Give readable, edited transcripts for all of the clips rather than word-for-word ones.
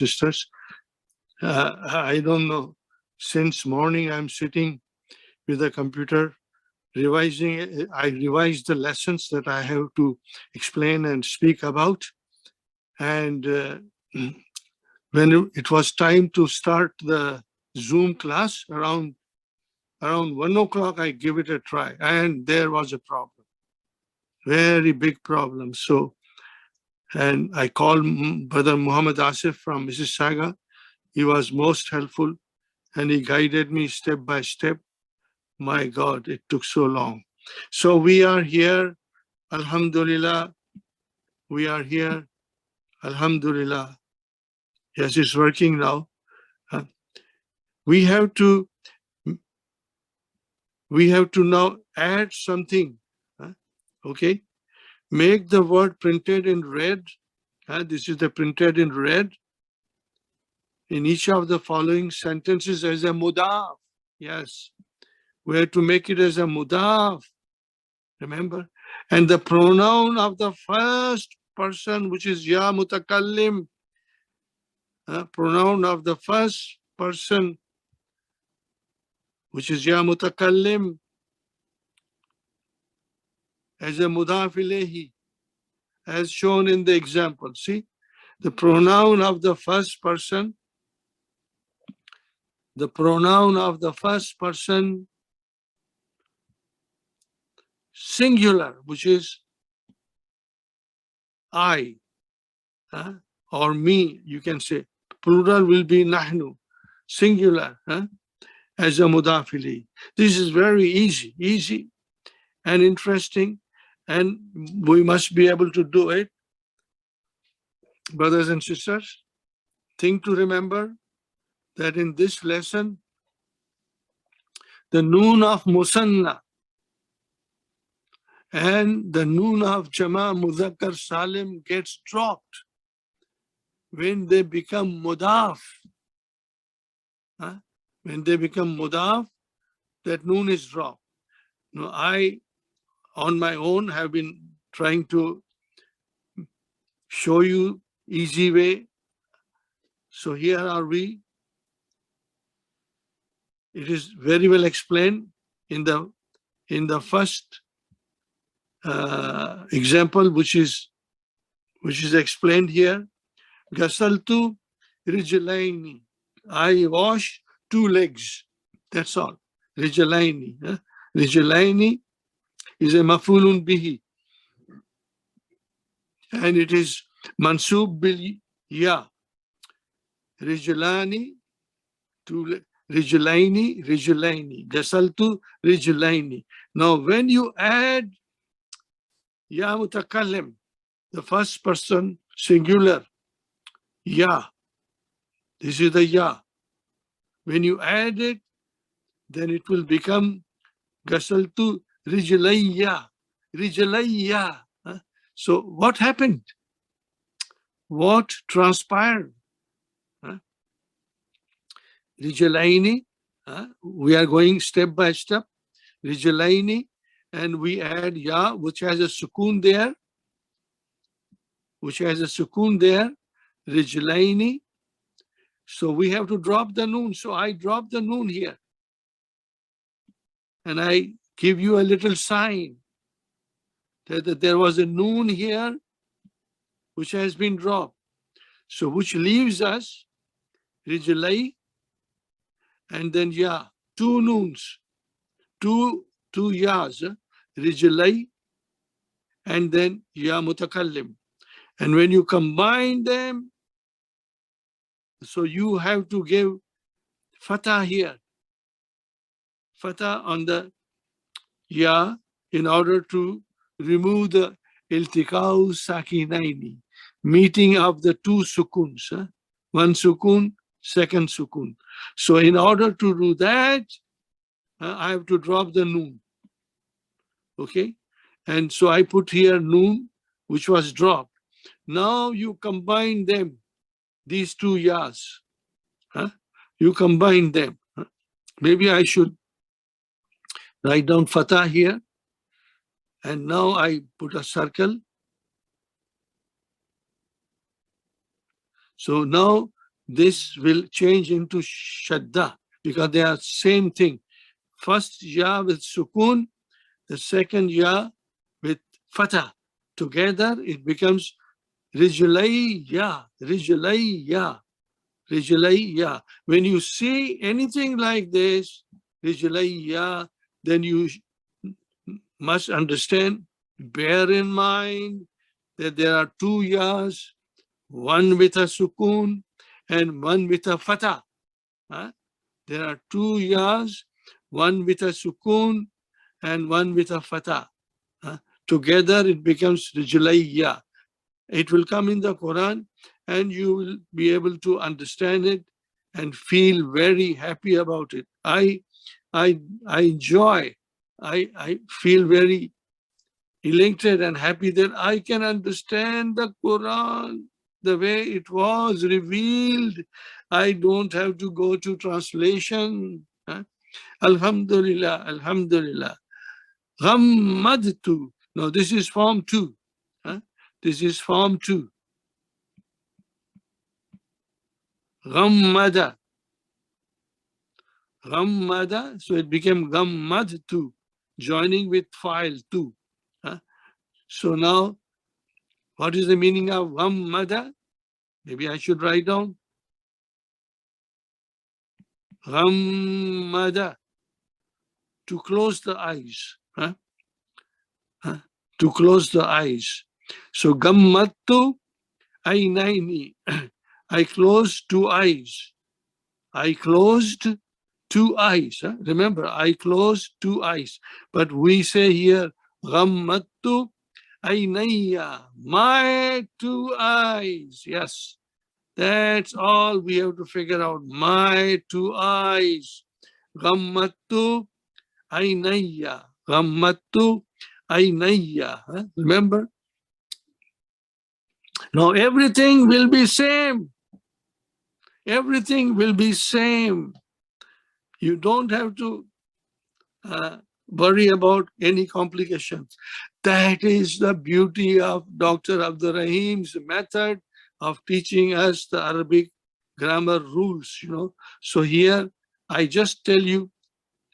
sisters. I don't know. Since morning, I'm sitting with the computer revising. I revised the lessons that I have to explain and speak about. And when it was time to start the Zoom class around 1 o'clock, I give it a try, and there was a problem, very big problem. So, and I called Brother Muhammad Asif from Mississauga. He was most helpful, and he guided me step by step. My God, it took so long. So we are here, Alhamdulillah. We are here, Alhamdulillah. Yes, it's working now. We have to now add something. Okay, make the word printed in red. This is the printed in red in each of the following sentences as a mudaf. Yes, we have to make it as a mudaf. Remember, and the pronoun of the first person, which is ya mutakallim, pronoun of the first person, which is ya mutakallim, as a mudaf ilayhi, as shown in the example. See, the pronoun of the first person, the pronoun of the first person, singular, which is I, or me, you can say. Plural will be nahnu, singular, as a mudaf ilayhi. This is very easy and interesting, and we must be able to do it. Brothers and sisters, thing to remember that in this lesson, the noon of musanna and the noon of jama mudhakkar salim gets dropped when they become mudaf. When they become mudaf, that noon is dropped. Now, I, on my own, have been trying to show you easy way. So here are we. It is very well explained in the first example, which is explained here. Gasaltu rijlaini. I wash 2 legs. That's all. Rijlaini. Rijlaini is a mafulun bihi, and it is mansub bil ya. Rijlani, 2 rijlaini, rijlaini. Gasaltu rijlaini. Now, when you add ya mutakallim, the first person singular, ya, this is the ya. When you add it, then it will become gasaltu rijlayya, rijlayya. So what happened? What transpired? Rijlaini, we are going step by step. Rijlaini, and we add ya, which has a sukoon there. Rijlaini. So we have to drop the noon. So I drop the noon here. And I give you a little sign that there was a noon here which has been dropped. So which leaves us rijlai and then ya, 2 noons, two yas, rijlai and then ya mutakallim. And when you combine them, so you have to give fatah here, fatah on the ya, in order to remove the iltikau sakinaini, meeting of the 2 sukuns, 1 sukun, 2nd sukun. So in order to do that, I have to drop the noon. Okay, and so I put here noon, which was dropped. Now you combine them, these 2 yas. You combine them. Maybe I should write down fatah here. And now I put a circle. So now this will change into shadda because they are same thing. First ya with sukun, the second ya with fatah. Together it becomes rijlayya, rijlayya, rijlayya. When you see anything like this, rijlayya, then you must understand, bear in mind that there are two yas, one with a sukun and one with a fatah. Huh? There are two yas, one with a sukun and one with a fatah. Huh? Together it becomes rijlayya. It will come in the Quran and you will be able to understand it and feel very happy about it. I enjoy, I feel very elated and happy that I can understand the Quran the way it was revealed. I don't have to go to translation. Huh? Alhamdulillah, Alhamdulillah. Ghammadtu. No, this is form 2. Huh? This is form 2. Ghammada. Ghammada. So it became ghammadtu, joining with file 2. Huh? So now, what is the meaning of ghammada? Maybe I should write down. Ghammada. To close the eyes. Huh? Huh? To close the eyes. So ghammattu aynaini. I closed 2 eyes. I closed 2 eyes. Huh? Remember, I closed 2 eyes. But we say here, ghammattu aynayya, my 2 eyes. Yes, that's all we have to figure out. My 2 eyes. Ghammattu aynayya. Ghammattu aynayya. Huh? Remember? Now everything will be same. Everything will be same. You don't have to worry about any complications. That is the beauty of Dr. Abdul Rahim's method of teaching us the Arabic grammar rules, you know. So here, I just tell you,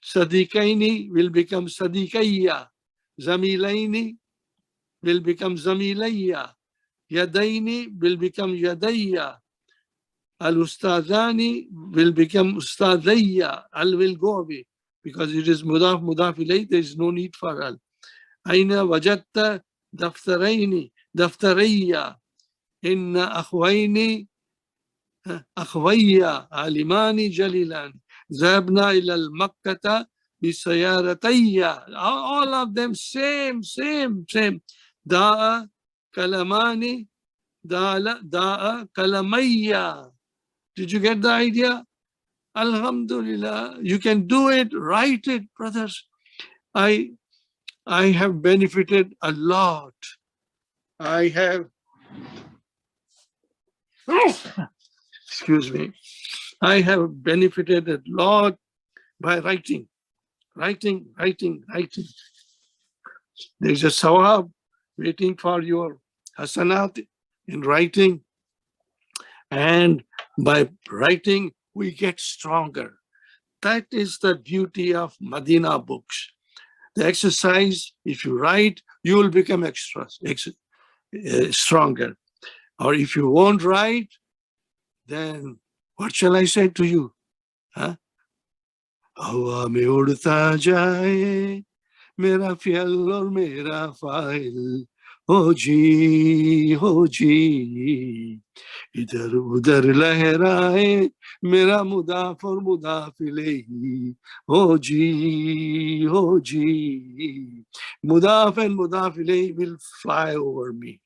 Sadiqaini will become Sadiqayya. Zamilaini will become Zamilayya. Yadaini will become Yadayya. Al-Ustazani will become Ustadayya. Al will go away because it is mudaf, mudaf ilayh. There is no need for al. Aina wajatta daftaraini, daftarayya. Inna akhwayni, akhwayya, alimani jalilani. Zabna ila al-Makkata bisayaratayya. All of them same. Da'a kalamani, da'a kalamayya. Did you get the idea? Alhamdulillah, you can do it, write it, brothers. I have benefited a lot. I have, excuse me, I have benefited a lot by writing. There's a sawab waiting for your hasanat in writing. And by writing, we get stronger. That is the beauty of Madina books. The exercise, if you write, you will become stronger. Or if you won't write, then what shall I say to you? Huh? Hawa mein udta jaye, mera fi'al aur mera fa'il, ho ji, इधर उधर लहराए मेरा मुदाफ और मुदाफ इलैही हो जी मुदाफ and मुदाफ इलैही will fly over me.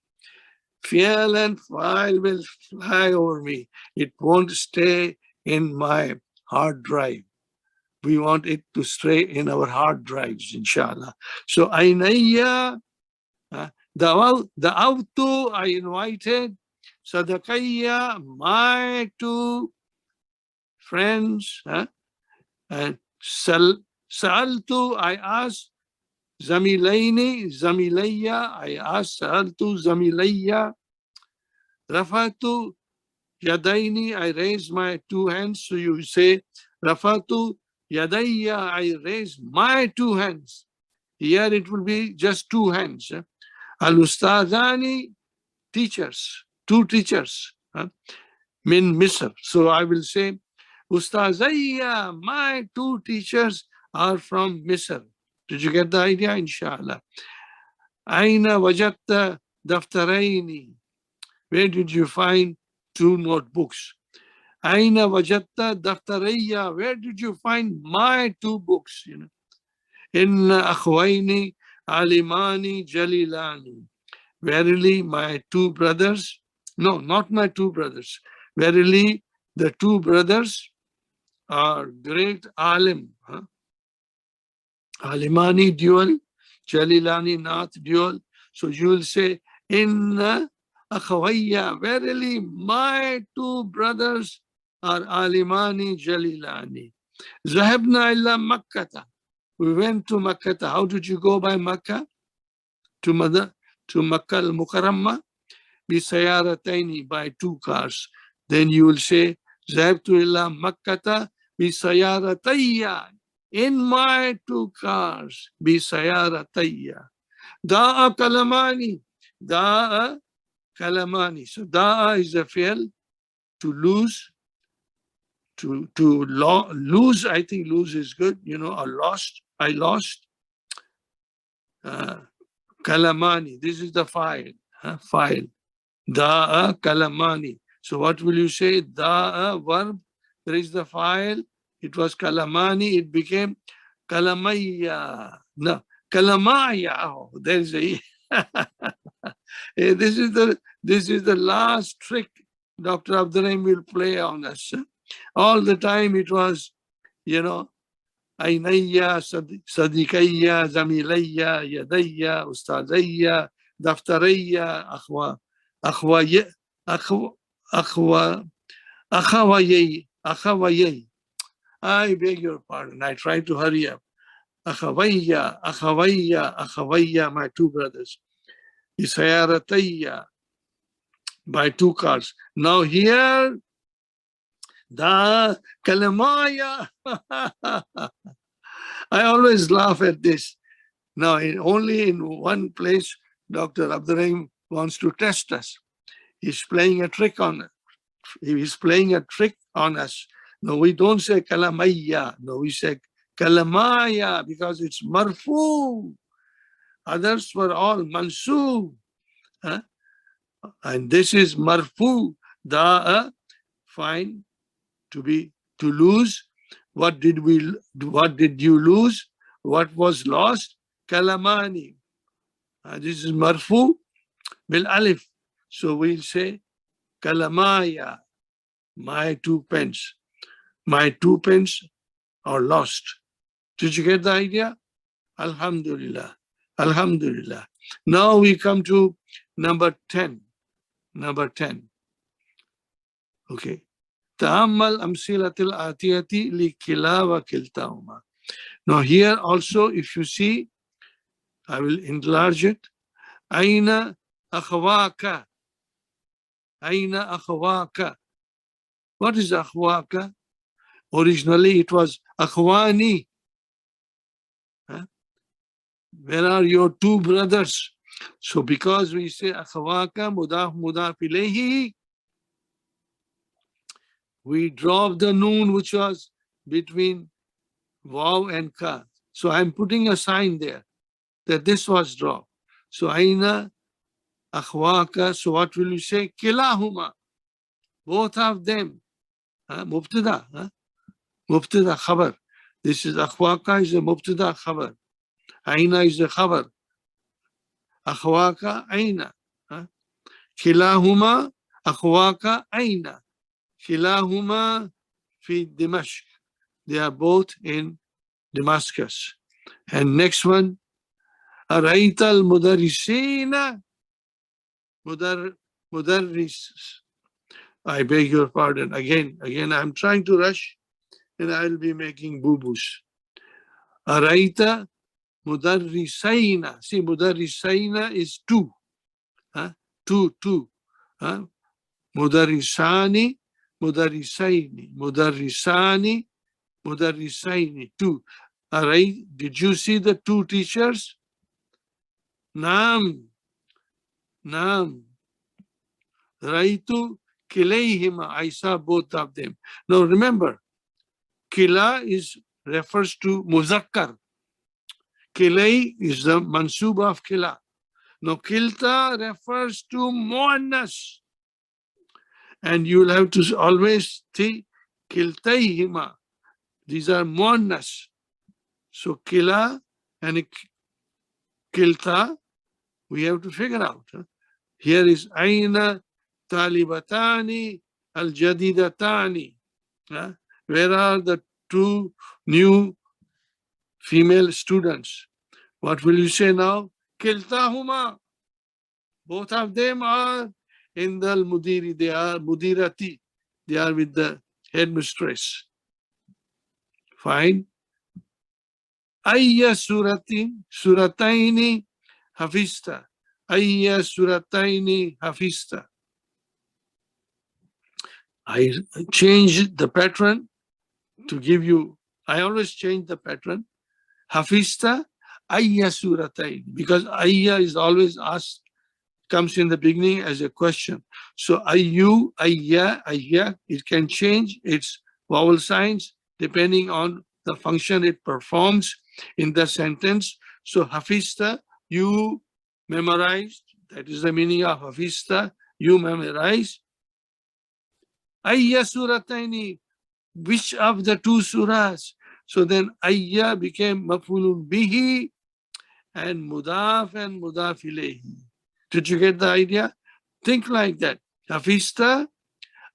Fi'al and fa'il will fly over me. It won't stay in my hard drive. We want it to stay in our hard drives, inshallah. So aynayya, da'awtu, I invited. Sadaqayya, my 2 friends, and Sa'altu, I asked. Zamilayya, I asked. Sa'altu, Zamilayya. Rafatu, Yadaini, I raised my two hands. So you say, Rafatu Yadayya, I raised my two hands. Here it will be just two hands. Al-Ustadani, teachers, two teachers. Min Misr. So I will say, Ustazayya, my two teachers are from Misr. Did you get the idea? Inshallah. Aina wajatta daftaraini. Where did you find two notebooks? Aina wajatta daftarayya. Where did you find my two books? Inna akhwaini alimani jalilani. Verily, my two brothers, no, not my two brothers. Verily, the two brothers are great alim. Alimani dual, Jalilani not dual. So you will say, Inna akhawayya, verily my two brothers are Alimani Jalilani. Zahabna illa Makkata. We went to Makkah. How did you go by Makkah? To Makkah al-Mukarramah? Bisayarataini, by two cars. Then you will say, Zahabtu illa Makkata bisayaratayya. In my two cars, bisayaratayya. Da'a kalamani. Da'a kalamani. So da'a is a fi'l, to lose, to lose. I think lose is good, or lost. I lost. Kalamani. This is the file. File. Da'a kalamani. So what will you say? Da'a, verb. There is the file. It was kalamani. It became kalamayya. No, kalamaya. Oh, there's a. This is the last trick Dr. Abdurrahim will play on us. All the time it was, Ainayya, Sadiqayya, Zamilayya, Yadayya, Ustadayya, Daftarayya, Akhawayay. I beg your pardon. I try to hurry up. Akhawayya, my two brothers. Isayaratayya, by two cars. Now here, the kalamaya. I always laugh at this. Now, only in one place, Dr. Abdurrahim wants to test us. He's playing a trick on us. He's playing a trick on us. No, we don't say kalamaya. No, we say kalamaya because it's marfu. Others were all mansub. And this is marfu. Da'a, fine, to lose. What did you lose? What was lost? Kalamani. This is marfu bil alif. So we'll say kalamaya, my two pens. My two pens are lost. Did you get the idea? Alhamdulillah. Alhamdulillah. Now we come to number 10. Number 10. Okay. Ta'ammal amsilatil atiyati li kila wa kiltahuma. Now here also, if you see, I will enlarge it. Aina akhwaka. Aina akhwaka. What is akhwaka? Originally it was akhwani. Where are your two brothers? So because we say akhwaka mudaf mudaf ilayhi, we drop the noon which was between waw and ka. So I'm putting a sign there that this was dropped. So aina akhwaka. So what will you say? Kilahuma. Both of them. Mubtada. Mubtada khabar. This is akhwaka is a mubtada khabar. Aina is the khabar. Akhwaka aina. Kilahuma akhwaka aina. Kilahuma fi Dimashq. They are both in Damascus. And next one, Araita al-mudarrisina. Mudarris. I beg your pardon. Again, I'm trying to rush and I'll be making boo-boos. Araita mudarrisaina. See, mudarrisaina is two. Two. Mudarrisani, mudarrisaini, mudarrisani, mudarrisaini. Two. All right. Did you see the two teachers? Naam. Naam. Raitu kilayhima. I saw both of them. Now remember, kila refers to muzakkar. Kilay is the mansub of kila. Now kilta refers to muannas. And you will have to always think kiltayhima. These are muannas. So kila and kilta, we have to figure out. Here is aina talibatani al-jadidatani. Where are the two new female students? What will you say now? Kiltahuma. Both of them are in the mudiri. They are mudirati. They are with the headmistress. Fine. Ayya surataini hafista. Ayya surataini hafista. I changed the pattern to give you, I always change the pattern. Hafista, ayya surataini. Because ayya is always asked, comes in the beginning as a question. So ayyu, ayya, ayya, it can change its vowel signs depending on the function it performs in the sentence. So hafista, you memorized. That is the meaning of hafista, you memorize. Ayya surataini, which of the two surahs? So then ayya became maf'ulun bihi and mudaf ilayhi. Did you get the idea? Think like that. Hafista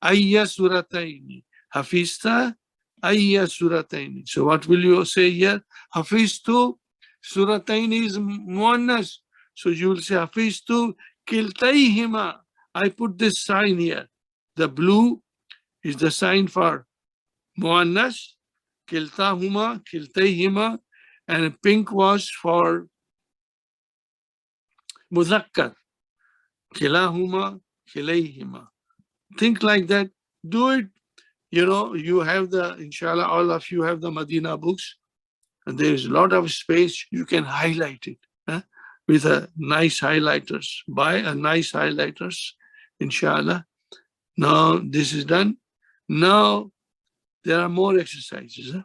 ayya surataini. Hafista ayya surataini. So what will you say here? Hafiztu surataini is muannas. So you will say hafiztu kiltayhima. I put this sign here. The blue is the sign for muannas, kiltahuma, kiltayhima, and pink was for muzakkar. Kilahuma, kilayhima. Think like that. Do it. You know, you have the, inshallah, all of you have the Madina books, and there is a lot of space. You can highlight it with a nice highlighters. Buy a nice highlighters, inshallah. Now this is done. Now there are more exercises.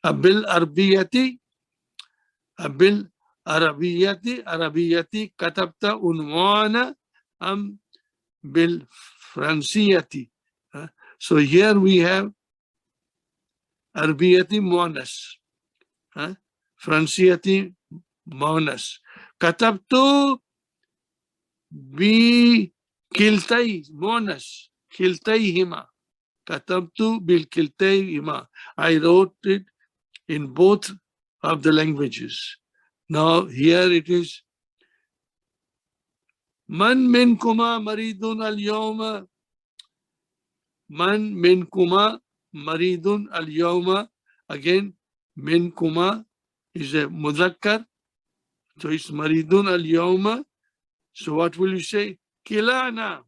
Abil arbiyati, abil arabiyati katabta unwana am bil fransiyati. So here we have arbiyati muannas, fransiyati muannas. Katabtu bi kiltay muannas, kiltayhima. Katabtu bil kiltayhima. I wrote it in both of the languages. Now here it is. Man minkuma maridun al-yawma. Man minkuma maridun al-yawma. Again, minkuma is a mudhakkar. So it's maridun al-yawma. So what will you say? Kilana.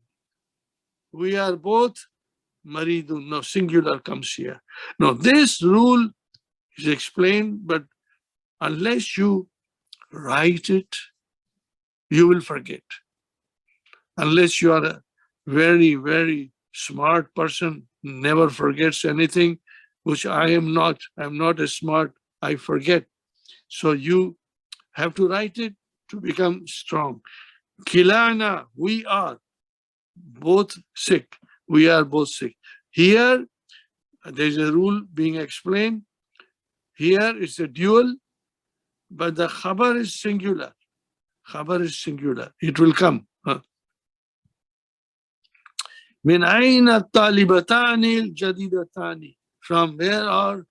We are both maridun. Now singular comes here. Now this rule is explained, but unless you write it, you will forget. Unless you are a very, very smart person, never forgets anything, which I am not. I'm not as smart. I forget. So you have to write it to become strong. Kilana, we are both sick. We are both sick. Here, there's a rule being explained. Here it's a dual, but the khabar is singular. Khabar is singular. It will come. Min aina talibatani al-jadidatani. From where are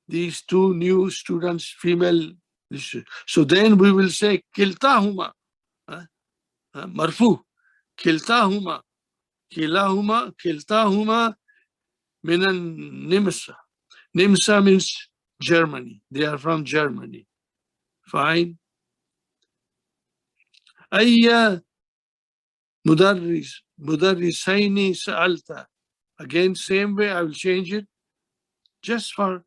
these two new students, female? So then we will say kiltahuma. Marfu. Kiltahuma. Kilahuma. Kiltahuma minan Nimsa. Nimsa means Germany. They are from Germany. Fine. Ayya Mudarrisaini sa'alta. Again, same way, I will change it just for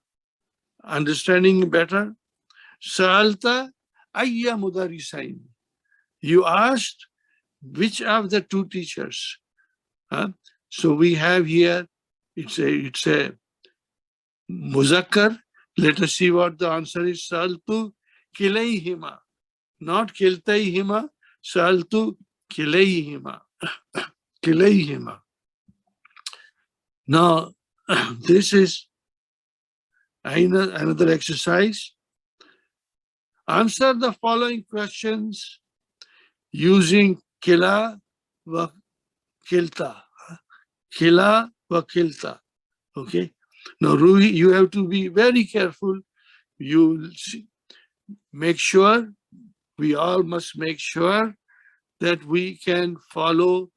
understanding better. Sa'alta ayya mudarrisaini. You asked which of the two teachers. Huh? So we have here, it's a muzakkar. Let us see what the answer is. Sa'altu kilayhima. Not kiltayhima. Sa'altu kilayhima. Kilayhima. Now, this is another exercise. Answer the following questions using kila wa kilta. Kila wa kilta. Okay. Now, Ruhi, you have to be very careful. You make sure, we all must make sure that we can follow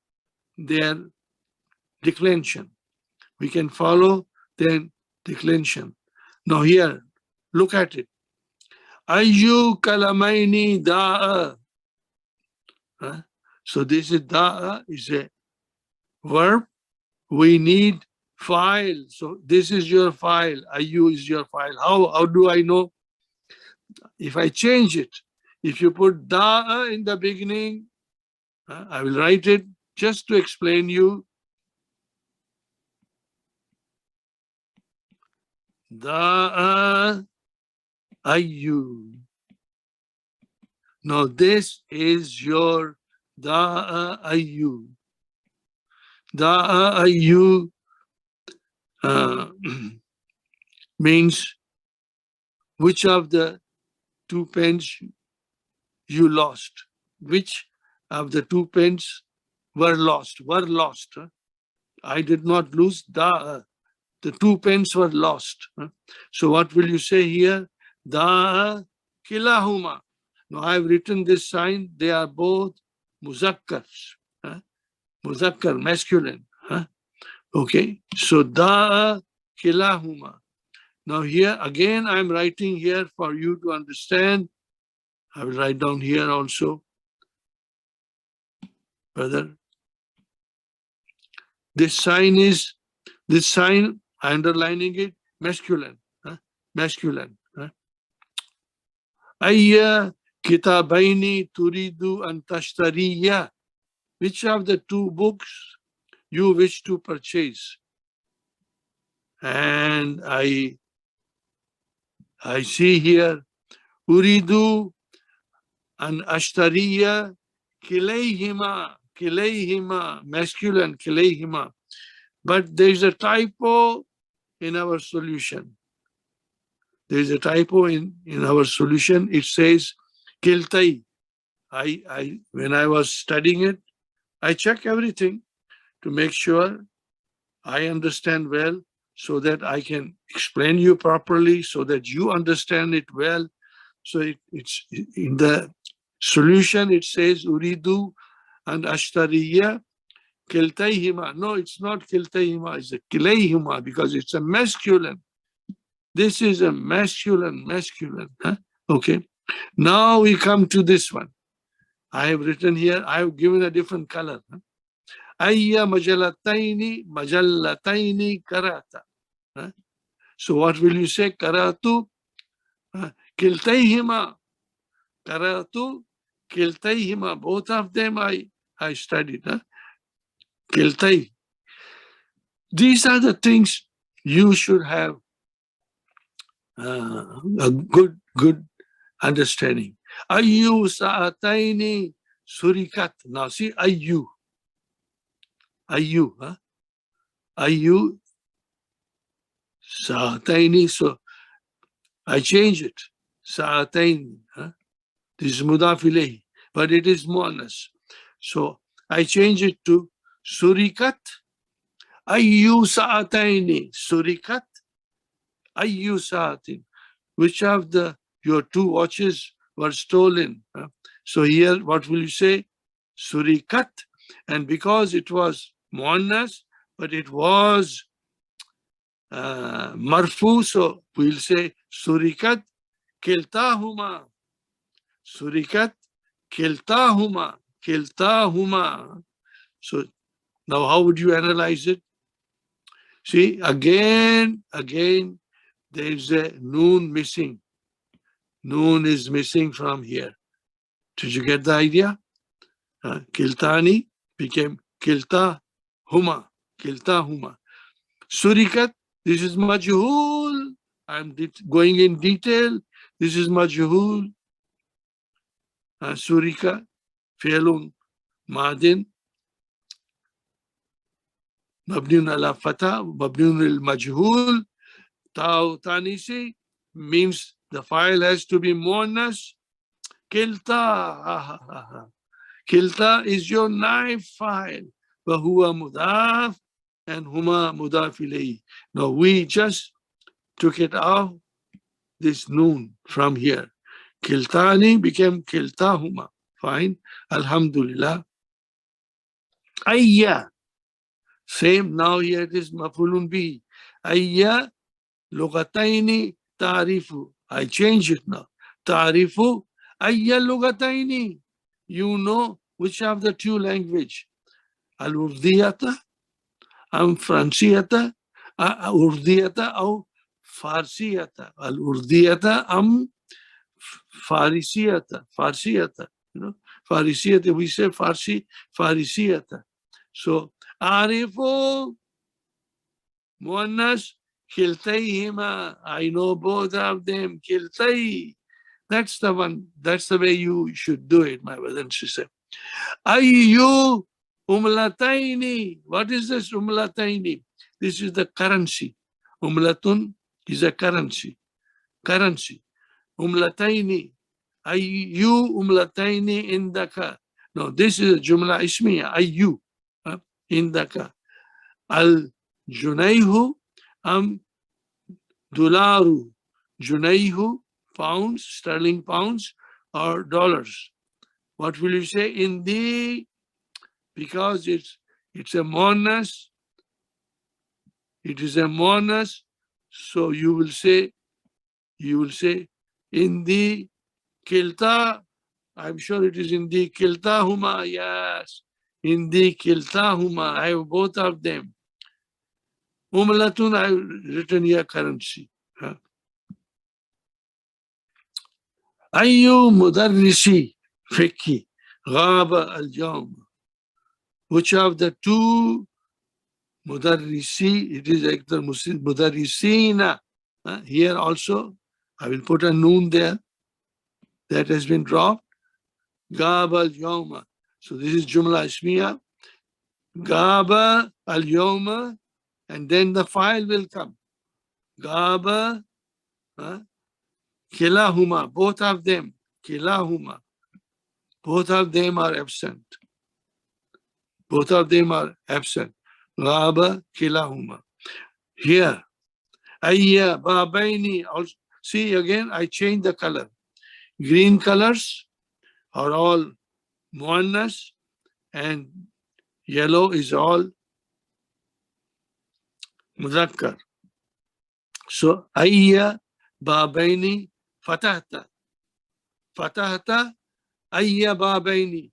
their declension. We can follow their declension. Now here, look at it. Ayyu kalamaini da'a. So this is da'a, is a verb. We need file. So this is your file. Ayyu is your file. How do I know? If I change it, if you put da'a in the beginning, I will write it just to explain you. Da'a ayyu. Now this is your da'a ayyu. Da'a ayyu means which of the two pens you lost. Which of the two pens were lost? Were lost. I did not lose da'a. The two pens were lost. So what will you say here? Da'a kilahuma. Now I have written this sign. They are both muzakkars. Muzakkar, masculine. Okay. So da'a kilahuma. Now here again I am writing here for you to understand. I will write down here also. Brother. This sign, underlining it, masculine. Masculine. Ayya kitabaini turidu an tashtariya. Which of the two books you wish to purchase? And I see here, uridu an ashtariya kilayhima, masculine, kilayhima. But there is a typo in our solution. There is a typo in our solution. It says kiltai. When I was studying it, I check everything to make sure I understand well, so that I can explain you properly, so that you understand it well. So it's in the solution, it says uridu and ashtariya kiltayhima. No, it's not kiltayhima, it's a kilayhima, because it's a masculine. This is a masculine. Okay. Now we come to this one. I have written here, I have given a different color. Ayya majallataini karata. So what will you say? Karatu kiltayhima. Karatu kiltayhima. Both of them I studied. Kiltay. These are the things you should have a good understanding. Ayyu sa'ataini surikat. Now see, ayyu. Ayyu sa'ataini. So I change it. Sa'ataini. This is mudaf ilayhi, but it is muannas. So I change it to surikat. Ayyu sa'ataini surikat. Ayyu sa'atin. Which of your two watches were stolen? So here, what will you say? Surikat. And because it was muannas, but it was marfu, so we'll say surikat kiltahuma. Surikat kiltahuma. So now how would you analyze it? See, again, there's a noon missing. Noon is missing from here. Did you get the idea? Kiltani became kilta huma. Kilta huma. Surikat, this is majhul. I'm going in detail. This is majhul. Surika, fi'lun madin, mabniun ala fatha, mabniun al majhul. Tau tanisi means the file has to be muannas. Kilta. Kilta is your knife file. Wahuwa mudaf and huma mudaf ilayhi. Now we just took it off this noon from here. Kiltani became kiltahuma. Fine. Alhamdulillah. Ayya. Same now here it is mafulun bihi. Ayya lugataini ta'rifu. I change it now. Ta'rifu ayya lugataini. You know which of the two language. Al-Urdiyata, am Fransiyata, Urdiyata or Farsiyata. Al-Urdiyata am Farisiyata. Farsiyata. You know, Farisiyata, we say Farsi, Farisiyata. So, Arifu, Muannas, Kiltayhima. I know both of them. Kiltay. That's the one. That's the way you should do it, my brother and sister. Ayyu umlataini. What is this umlataini? This is the currency. Umlatun is a currency. Currency. Umlataini. Ayyu umlataini indaka. No, this is a jumla ismiya. Ayyu indaka. Al junayhu am dolaru. Junayhu, pounds, sterling pounds, or dollars. What will you say? In the, because it's a muannas. It is a muannas. So you will say in the kilta. I'm sure it is in the kiltahuma. Yes, in the kiltahuma. I have both of them. Umlatun, I have written here currency. Ayyu mudarrisi fiqhi ghaba al-yawm. Which of the two mudarrisi, it is like the mudarrisina. Here also, I will put a noon there. That has been dropped. Ghaba al-yawma. So this is jumla ismiya. Ghaba al-yawma. And then the file will come. Ghaba, kilahuma, both of them. Kilahuma. Both of them are absent. Both of them are absent. Ghaba kilahuma. Here, ayya babaini. See again, I change the color. Green colors are all muannas and yellow is all muzakkar. So ayya babaini fatahta. Fatahta ayya babaini.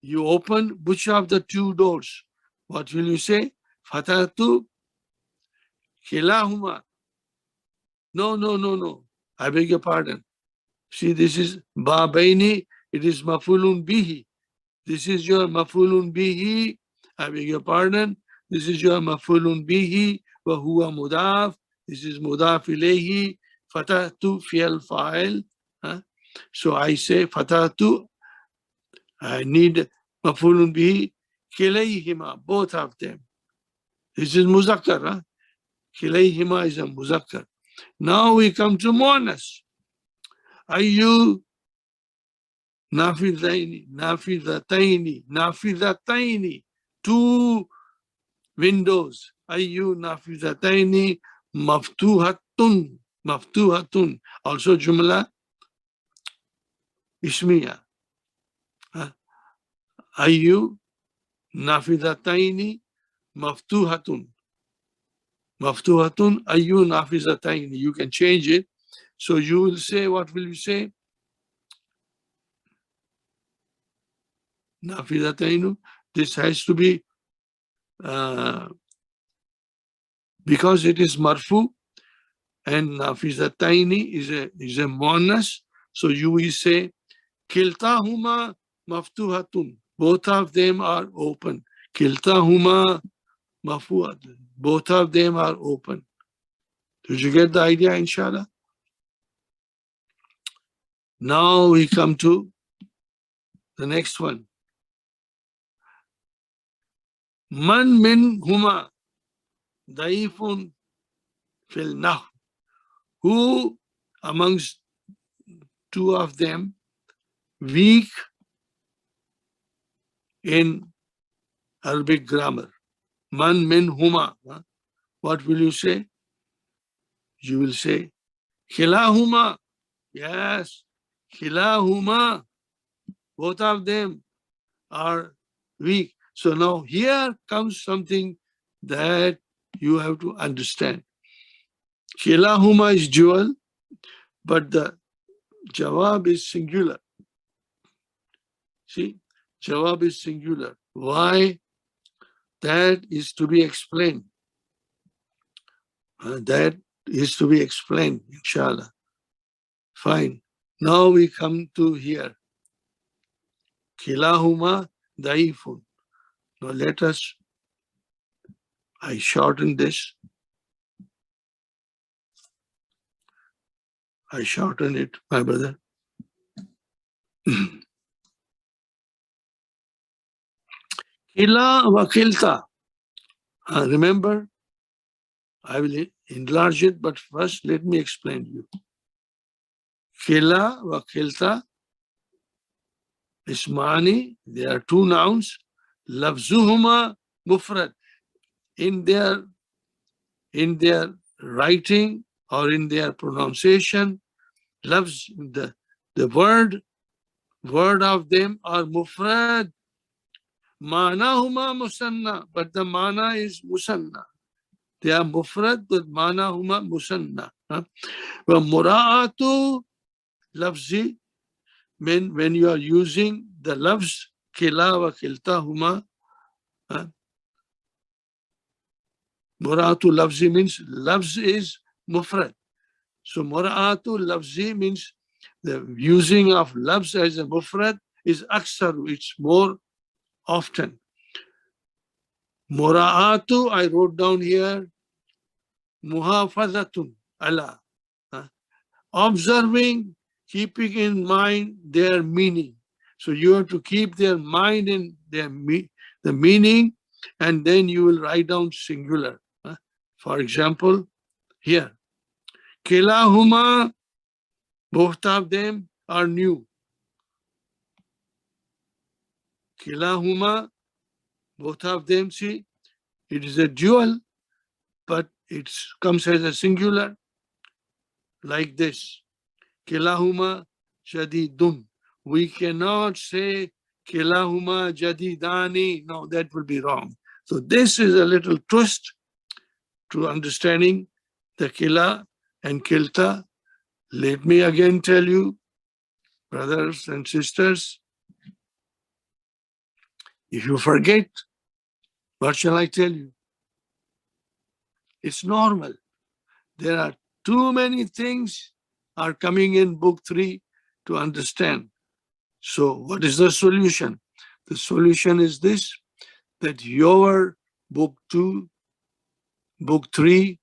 You open which of the two doors? What will you say? Fatahtu kilahuma. No. I beg your pardon. See, this is babaini. It is mafulun bihi. This is your mafulun bihi. I beg your pardon. This is your mafulun bihi. Wa huwa mudaf. This is mudaf ilayhi. Fatahtu fi'al fa'il. So I say fatahtu. I need mafulun bihi. Kilayhima, both of them. This is muzakkar. Kilayhima is a muzakkar. Now we come to muannas. Ayyu nafidataini, nafidataini, two windows. Ayyu nafidataini maftuhatun, maftuhatun. Also jumla ismiya. Ayyu nafidataini maftuhatun. Maftuhatun ayyu nafidataini. You can change it. So you will say, what will you say? Nafidatainu This has to be, because it is marfu, and nafizataini is a muannas, so you will say kiltahuma maftuhatun. Both of them are open. Kiltahuma maftuhatun. Both of them are open. Did you get the idea, inshallah? Now we come to the next one. Man min huma daifun fil nah. Who amongst two of them weak in Arabic grammar? Man min huma. What will you say? You will say khilahuma. Yes, khilahuma. Both of them are weak. So now here comes something that you have to understand. Khilahuma is dual, but the jawab is singular. See, jawab is singular. Why? That is to be explained. That is to be explained, inshallah. Fine. Now we come to here. Khilahuma daifun. Now let us, I shorten this. I shorten it, my brother. Khila wa khilta. Remember, I will enlarge it, but first let me explain to you. Khila wa khilta ismani, there are two nouns. Lafzuhuma mufrad. In their writing or in their pronunciation, lafz, the word of them are mufrad. Manahuma musanna, but the mana is musanna. They are mufrad, but manahuma musanna. But mura'atu lafzi, when you are using the lafz kila wa kiltahuma, mura'atu lafzi means lafz is mufrad. So mura'atu lafzi means the using of lafz as a mufrad is aksaru, it's more often. Mura'atu, I wrote down here, muhafazatun ala. Observing, keeping in mind their meaning. So you have to keep their mind in the meaning, and then you will write down singular. For example, here, kilahuma, both of them are new. Kilahuma, both of them, see, it is a dual, but it comes as a singular, like this. Kilahuma jadidun. We cannot say kilahuma jadidani. No, that will be wrong. So this is a little twist to understanding the kila and kilta. Let me again tell you, brothers and sisters, if you forget, what shall I tell you? It's normal. There are too many things are coming in book 3 to understand. So what is the solution? The solution is this, that your book 2, book 3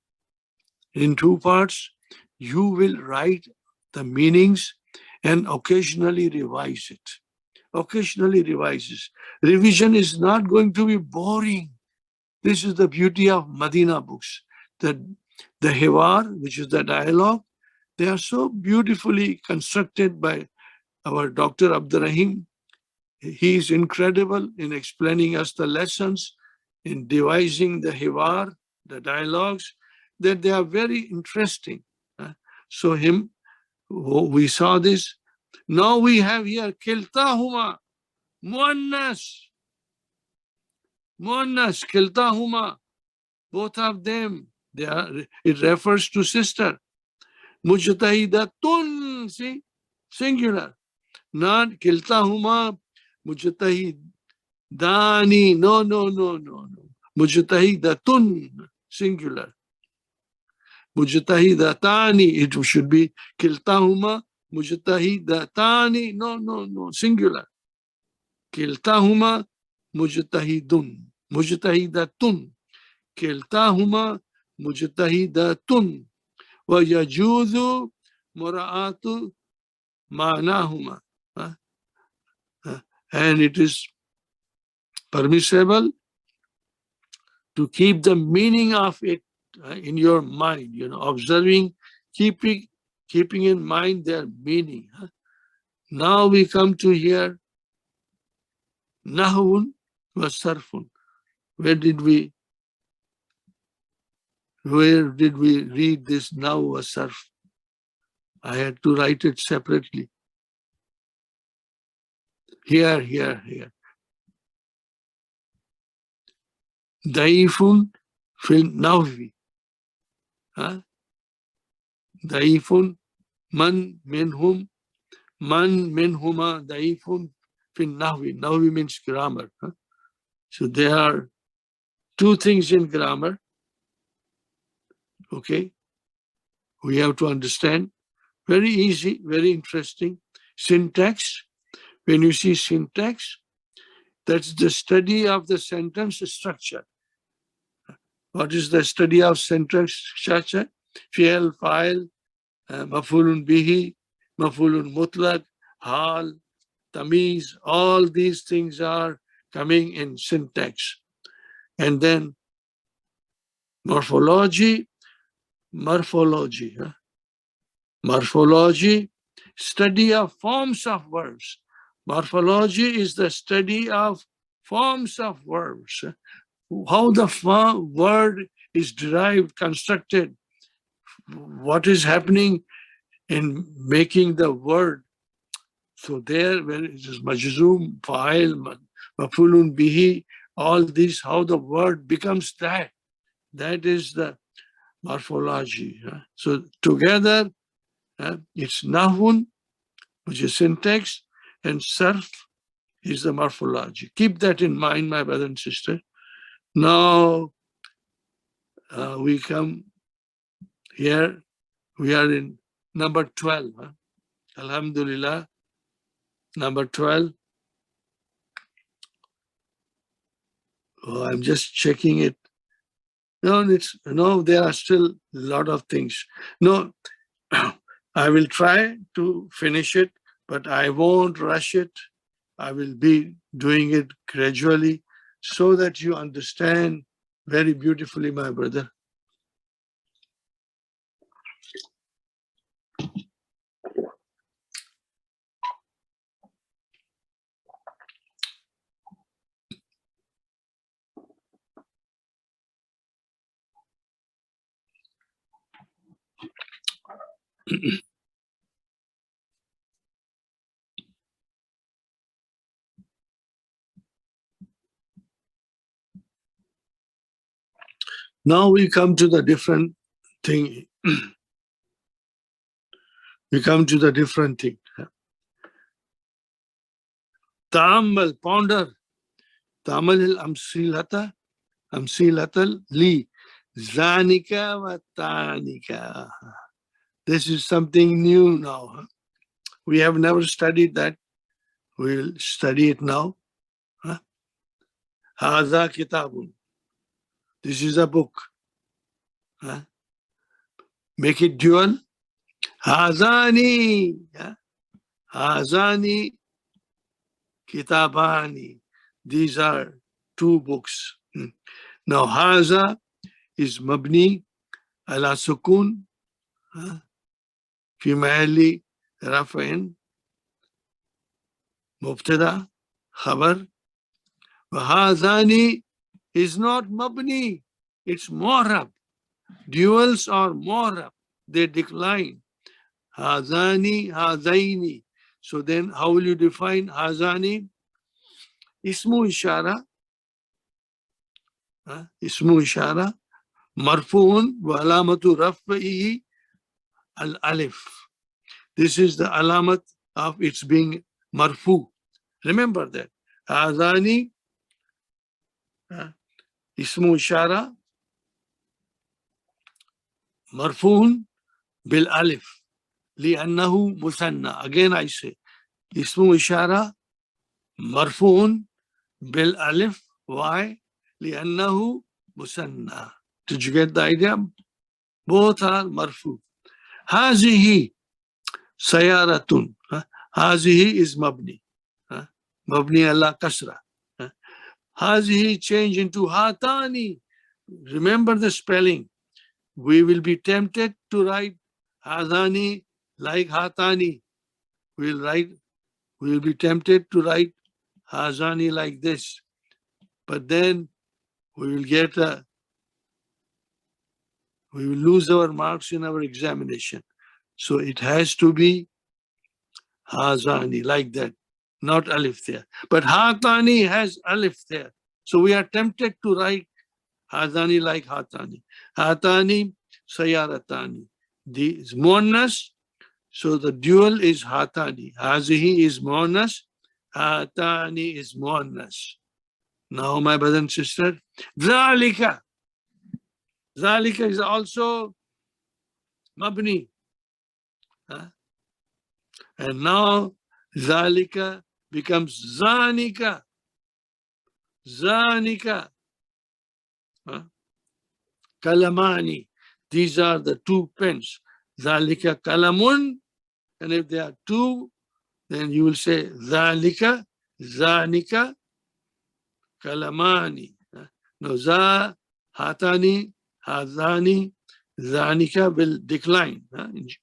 in 2 parts, you will write the meanings and occasionally revise it. Occasionally revises. Revision is not going to be boring. This is the beauty of Madina books. The hiwar, which is the dialogue, they are so beautifully constructed by our Dr. Abdurrahim. He is incredible in explaining us the lessons, in devising the hiwar, the dialogues, that they are very interesting. So we saw this. Now we have here kiltahuma, muannas, kiltahuma, both of them. It refers to sister. Mujtahidatun, see, singular. Not kiltahuma mujtahid, Dani, no, no, no, no, no. Mujtahidatun, singular. Mujtahidatani, it should be kiltahuma mujtahidatani, no, no, no, singular. Kiltahuma mujtahidun, mujtahidatun. Kiltahuma mujtahidatun. Wa yajuzu mura'atu ma'nahuma. And it is permissible to keep the meaning of it in your mind, observing, keeping in mind their meaning. Now we come to here, nahun wa sarfun. Where did we read this now wa sarf? I had to write it separately. Here. Daifun fil nahwi. Daifun man minhuma daifun fil nahwi. Nahwi means grammar. So there are two things in grammar. Okay, we have to understand. Very easy, very interesting. Syntax. When you see syntax, that's the study of the sentence structure. What is the study of sentence structure? Fi'l, fa'il, maf'ulun bihi, maf'ulun mutlaq, hal, tamiz, all these things are coming in syntax. And then morphology, study of forms of verbs. Morphology is the study of forms of verbs. How the word is derived, constructed, what is happening in making the word. So there, when it is majzoom, fa'il, maf'ulun bihi, all these, how the word becomes that. That is the morphology. So together, it's nahun, which is syntax, and sarf is the morphology. Keep that in mind, my brother and sister. Now we come here. We are in number 12. Alhamdulillah, number 12. Oh, I'm just checking it. No, there are still a lot of things. No, I will try to finish it, but I won't rush it. I will be doing it gradually so that you understand very beautifully, my brother. Now we come to the different thing. We come to the different thing. Ta'ammal, ponder. Ta'ammal amsilatal li. Zanika wa tanika. This is something new now. We have never studied that. We'll study it now. Haza kitabun. This is a book. Make it dual. Hazani. Hazani kitabani. These are two books. Now, haza is mabni ala sukun fi mahalli raf'in mubtada khabar. Hazani is not mabni, it's mu'rab. Duals are mu'rab, they decline. Hazani, hazaini. So then how will you define hazani? Ismu ishara. Ismu ishara. Marfu'un wa alamatu raf'ihi al-alif. This is the alamat of its being marfu. Remember that. Hazani Ismu ishara marfuun bil alif li'annahu musanna. Again I say, ismu ishara marfuun bil alif. Why? li'annahu musanna. Did you get the idea? Both are marfu. Hazihi sayaratun. Hazihi is mabni. Mabni ala kasra. Hazihi change into hatani. Remember the spelling. We will be tempted to write hadani like hatani. We will be tempted to write hazani like this. But then we will lose our marks in our examination. So it has to be hazani like that, not alif there. But hatani has alif there. So we are tempted to write hazani like hatani. Hatani sayaratani. These muannas. So the dual is hatani. Hazihi is muannas. Hatani is muannas. Now, my brother and sister, zalika. Zalika is also mabni. And now zalika becomes zanika. Zanika. Kalamani. These are the two pens. Zalika kalamun. And if there are two, then you will say zalika, zanika, kalamani. No, za, hatani, hazani, zanika will decline.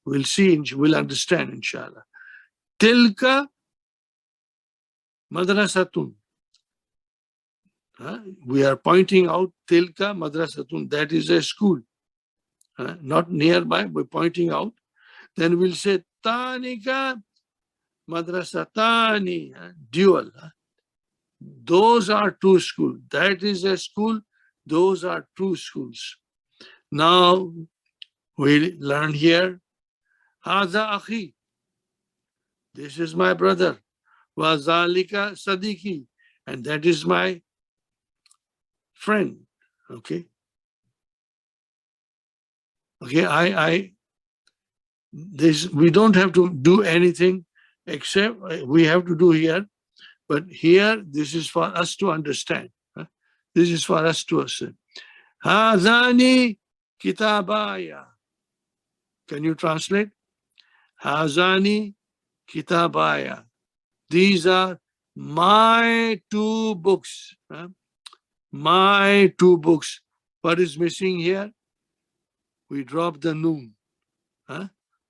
We'll see, we'll understand, inshallah. Tilka madrasatun. We are pointing out tilka madrasatun. That is a school. Not nearby, we're pointing out. Then we'll say tanika madrasatani, dual. Those are two schools. That is a school. Those are two schools. Now we learn here, Haza akhi. This is my brother. Wa zalika sadiki. And that is my friend. Okay. Okay, we don't have to do anything except we have to do here. But here, this is for us to understand. This is for us to understand. Hazani kitabaya. Can you translate? Hazani kitabaya. These are my two books. My two books. What is missing here? We drop the noon.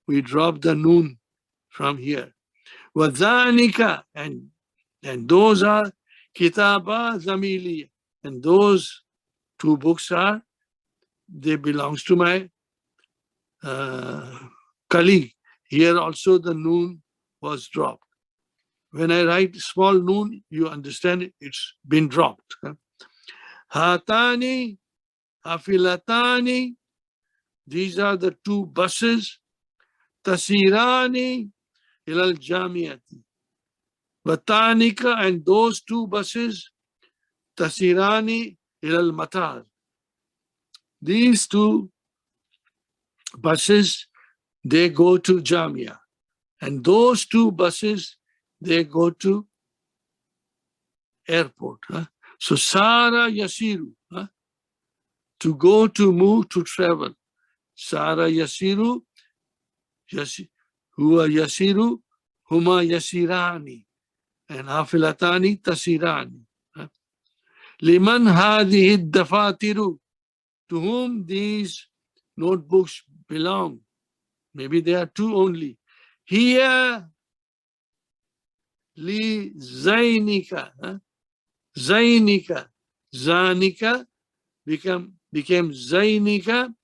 We drop the noon from here. Wadhanika, and those are kitaba zamili, and those two books they belongs to my colleague. Here also the noon was dropped. When I write small noon, you understand it's been dropped. Hatani, hafilatani, these are the two buses. Tasirani ilal jamiyati. Batanika, and those two buses, Tasirani ilal matar. These two buses, they go to Jamia. And those two buses, they go to airport. So Sara Yasiru, to go, to move, to travel. Sara Yasiru, Huwa Yasiru, Huma Yasirani, and Hafilatani Tasirani. Liman hadhihi dafatiru, to whom these notebooks belong. Maybe there are two only. Here, li zainika, zainika, zanika became zainika,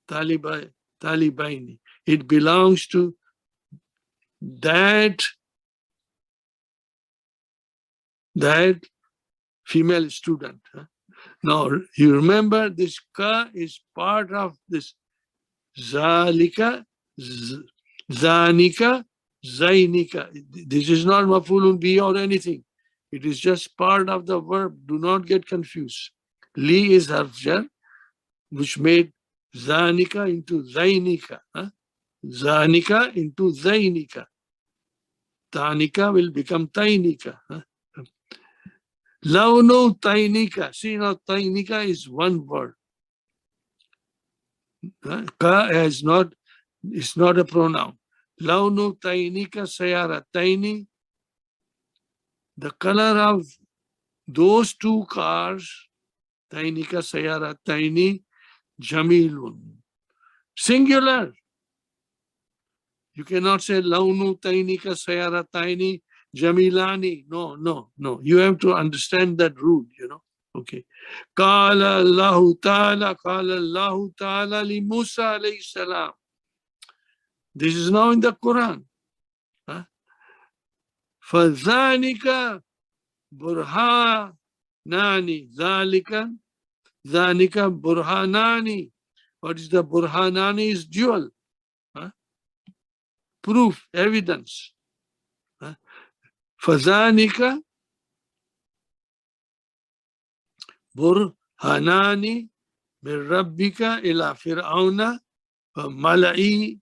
talibaini. It belongs to that female student. Now, you remember this ka is part of this zalika, zanika, zainika. This is not mafulun bi or anything. It is just part of the verb. Do not get confused. Li is harf jar, which made zanika into zainika. Zanika into zainika. Tanika will become tainika. Launu tainika. See now, tainika is one word. Ka is not a pronoun. Launu tainika sayara. Taini, the color of those two cars, tainika sayara taini, jamilun. Singular. You cannot say launu tainika sayara taini, jamilani. No. You have to understand that rule, Okay. Qala Allahu Ta'ala li Musa alayhi salam. This is now in the Quran. فَذَانِكَ بُرْهَانَانِ ذَانِكَ بُرْهَانَانِ. What is the burhanani? Is dual. Proof, evidence. فَذَانِكَ برهانان من ربك إلى فرعون وملئه.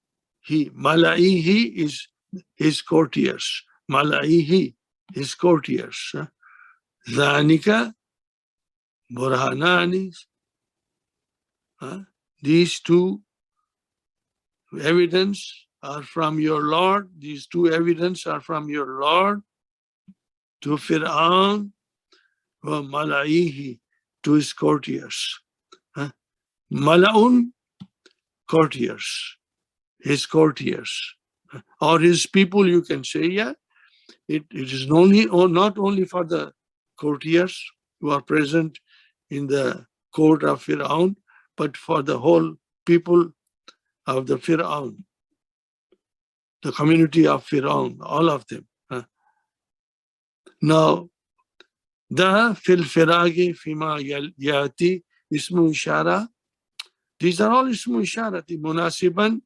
ملئه is his courtiers. ملئه, his courtiers. ذَانِكَ برهانان. These two evidence are from your Lord. These two evidence are from your Lord to Fir'aun wa mala'ihi, to his courtiers. Mala'un, courtiers, his courtiers, or his people, you can say. Yeah, it is not only for the courtiers who are present in the court of Fir'aun, but for the whole people of the Fir'aun, the community of Fir'aun, all of them. Now, the fil firagi fima yati ismu ishara. These are all ismu isharati. Munasiban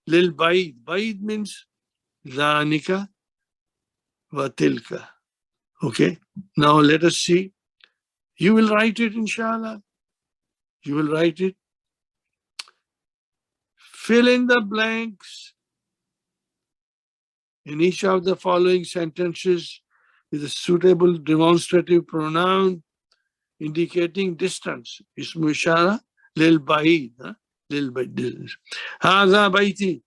lil baid. Baid means dhanika wa tilka. Okay. Now let us see. You will write it, inshallah. You will write it. Fill in the blanks in each of the following sentences with a suitable demonstrative pronoun indicating distance. Ismu ishara lil baid. Lil baid. Hadha baiti.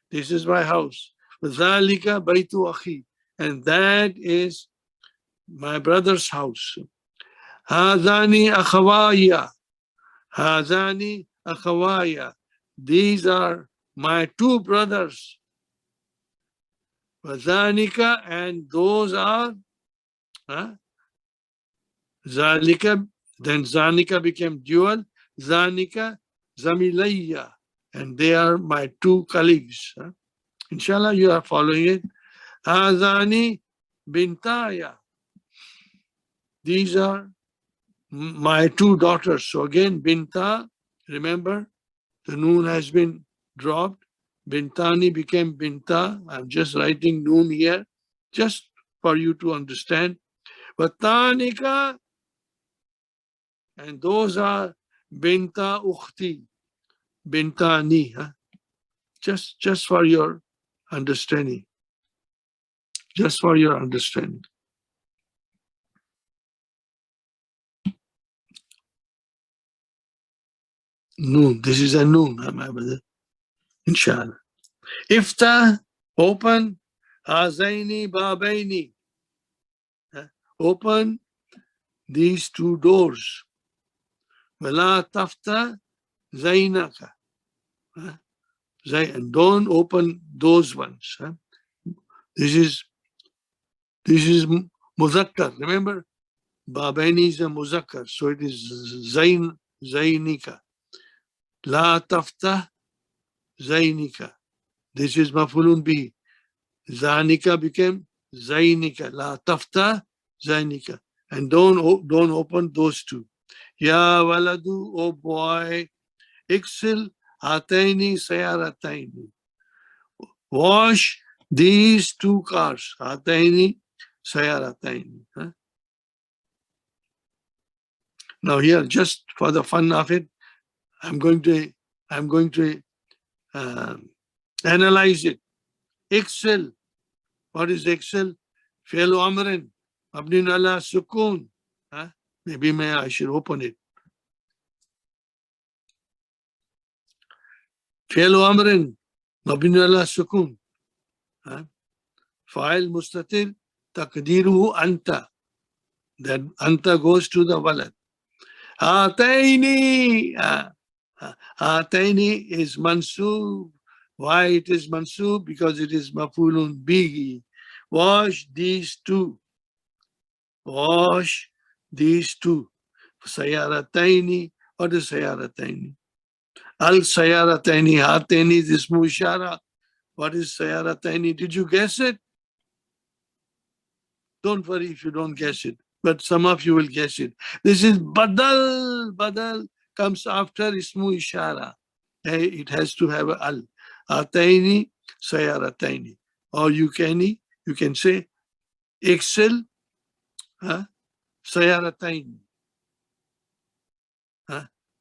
This is my house. Dhalika baitu akhi. And that is my brother's house. Hadhani akhawaya. Hadhani akhawaya. These are my two brothers. Zanika, and those are Zalika. Then Zanika became dual. Zanika Zamilayya, and they are my two colleagues. Inshallah, you are following it. Azani Bintaya. These are my two daughters. So again, Binta, remember, the noon has been dropped. Bintani became Binta. I'm just writing noon here, just for you to understand. But Tanika, and those are Binta Ukhti, Bintani. Just for your understanding. Just for your understanding. Noon. This is a noon, my brother. Inshallah. Ifta, open. Azaini babaini. Open these two doors. Wala tafta zainaka. And don't open those ones. This is muzakkar. Remember, babaini is a muzakkar, so it is zainika. La tafta zainika. This is mafulun bihi. Zanika became zainika. La tafta zainika. And don't open those two. Ya waladu, oh boy, iksil hataini sayarataini. Wash these two cars. Hataini sayarataini. Now here, just for the fun of it, I'm going to analyze it. Excel. What is Excel? Fi'l amrin, mabni ala sukun. Maybe I should open it. Fi'l amrin, mabni ala sukun. Fa'il mustatir, taqdiruhu anta. That anta goes to the walad. Ataini. Ataini is mansub. Why it is mansub? Because it is mafulun bihi. Wash these two. Wash these two. Sayarataini. What is sayarataini? Al sayarataini. Hataini is ismu ishara. What is sayarataini? Did you guess it? Don't worry if you don't guess it, but some of you will guess it. This is badal. Badal comes after ismu ishara. It has to have al. Ataini, sayarataini. Or you can say Excel, sayarataini.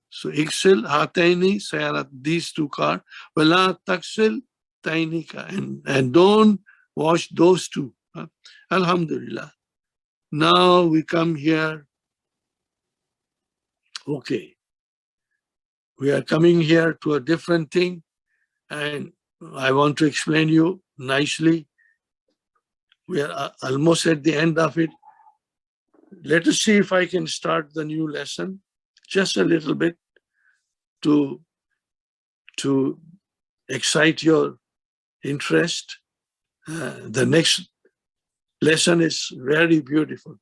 So Excel, hataini, sayarat, these two cars. Wala taksel, tainika. And don't wash those two. Alhamdulillah. Now we come here. Okay. We are coming here to a different thing. And I want to explain you nicely. We are almost at the end of it. Let us see if I can start the new lesson just a little bit to excite your interest. The next lesson is very beautiful.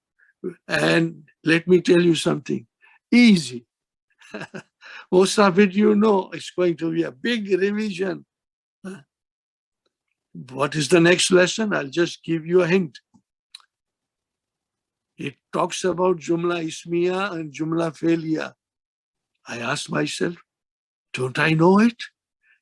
And let me tell you something, easy. Most of it, you know, it's going to be a big revision. What is the next lesson? I'll just give you a hint. It talks about Jumla Ismiya and Jumla Fe'liya. I asked myself, don't I know it?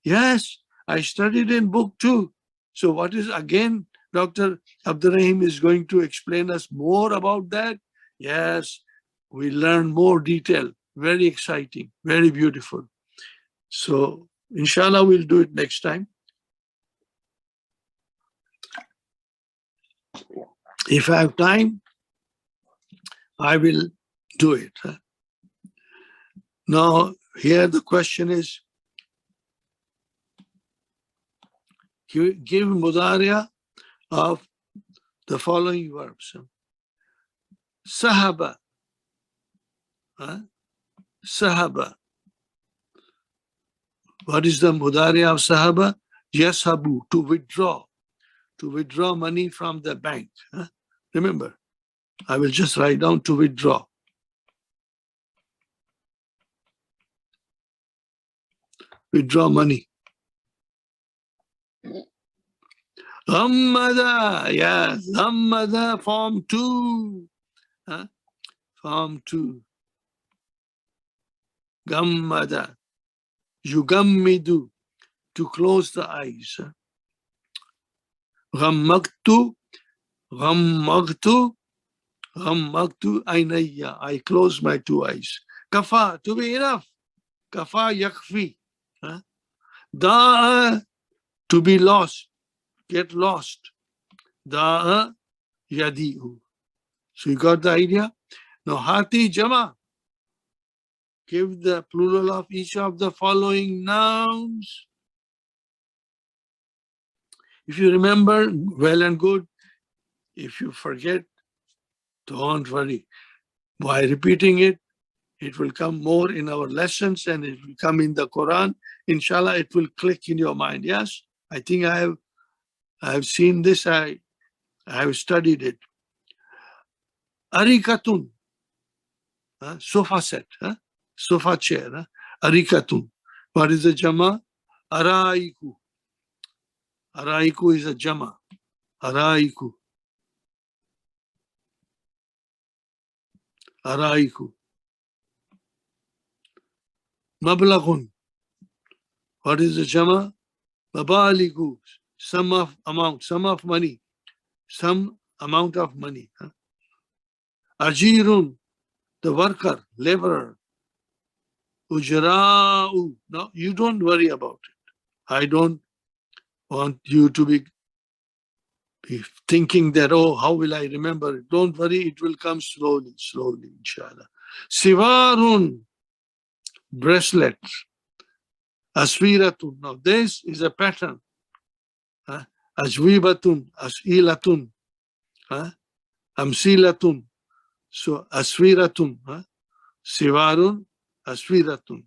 Yes, I studied in book 2. So what is, again, Dr. Abdurrahim is going to explain us more about that. Yes, we learn more detail. Very exciting, very beautiful. So inshallah, we'll do it next time. If I have time, I will do it. Now, here the question is, give mudariya of the following verbs. Sahaba. Sahaba. What is the mudariya of sahaba? Yashabu, to withdraw. To withdraw money from the bank. Remember, I will just write down to withdraw. Withdraw money. Ghammada, yes, Ghammada, form 2. Form 2. Ghammada. Yugammidu, to close the eyes. Ghammaktu, ghammagtu, ghammagtu aynayya. I close my 2 eyes. Kafa, to be enough. Kafa yakfi. Da'a, to be lost. Get lost. Da'a yadi'u. So you got the idea? Now hati jama. Give the plural of each of the following nouns. If you remember, well and good. If you forget, don't worry. By repeating it, it will come more in our lessons and it will come in the Quran. Inshallah, it will click in your mind. Yes, I think I have seen this. I have studied it. Arikatun, sofa set, sofa chair. Arikatun. What is the jama? Araiku. Araiku is a jama. Araiku. Araiku. Mablaghun. What is the jama? Mabaligu. Sum of amount, sum of money. Some amount of money. Ajirun. the worker, laborer. Ujra'u. Now, you don't worry about it. I don't want you to be thinking that, oh, how will I remember it? Don't worry, it will come slowly, slowly, inshallah. Sivarun, bracelets. Aswiratun. Now, this is a pattern. Ajwibatun, as'ilatun, amsilatun. So, aswiratun, sivarun, aswiratun.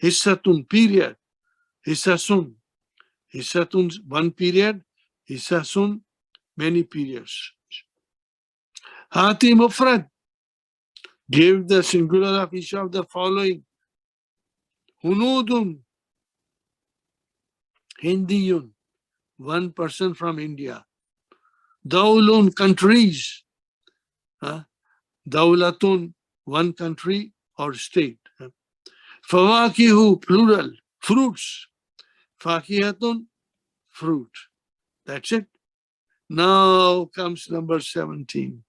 Hissatun, period. Hissasun. Hissatun, one period. Hissasun, many periods. Hati mufrad. Give the singular of each of the following. Hunudun, Hindiyun, one person from India. Dawlun, countries. Dawlatun, one country or state. Fawakihu, plural, fruits. Fakihatun, fruit. That's it. Now comes number 17.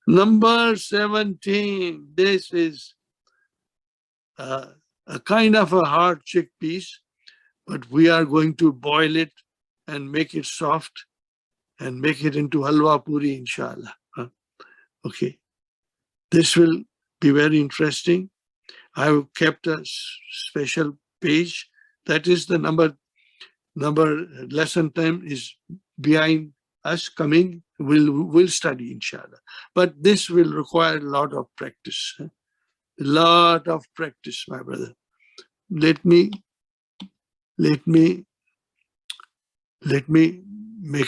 Number 17. This is a kind of a hard chickpeas, but we are going to boil it and make it soft and make it into halwa puri, inshallah. Okay. This will be very interesting. I have kept a special page. That is the number lesson time is behind us coming. We'll study, inshallah. But this will require a lot of practice. A lot of practice, my brother. Let me make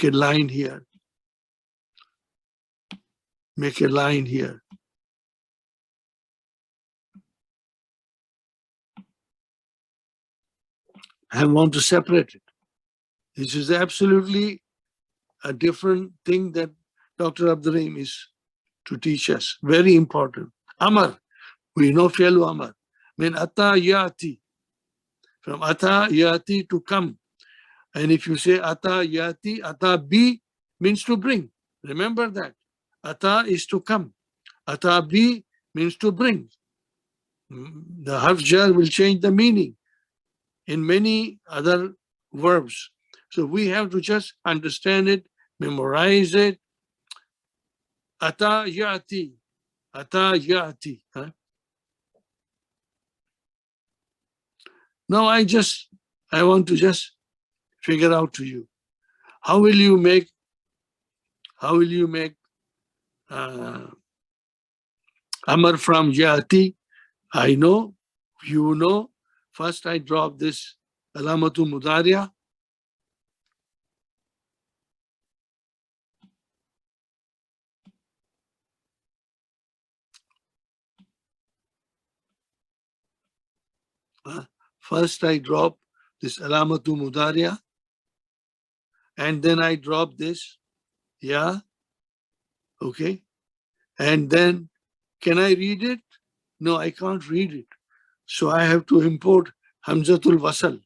a line here. Make a line here. I want to separate it. This is absolutely a different thing that Dr. Abdurrahim is to teach us. Very important. Amar. We know fi'lu amar. Min ata yati. From ata yati, to come. And if you say ata yati, ata bi means to bring. Remember that. Ata is to come. Ata bi means to bring. The harf jar will change the meaning in many other verbs. So we have to just understand it, memorize it. Ata yati. Ata yati. Now I want to just figure out to you, how will you make amar from yati? I know, you know. First I drop this alamatu mudariya. First I drop this alamatu mudariya, and then I drop this, yeah, okay. And then, can I read it? No, I can't read it. So I have to import Hamzatul Wasal.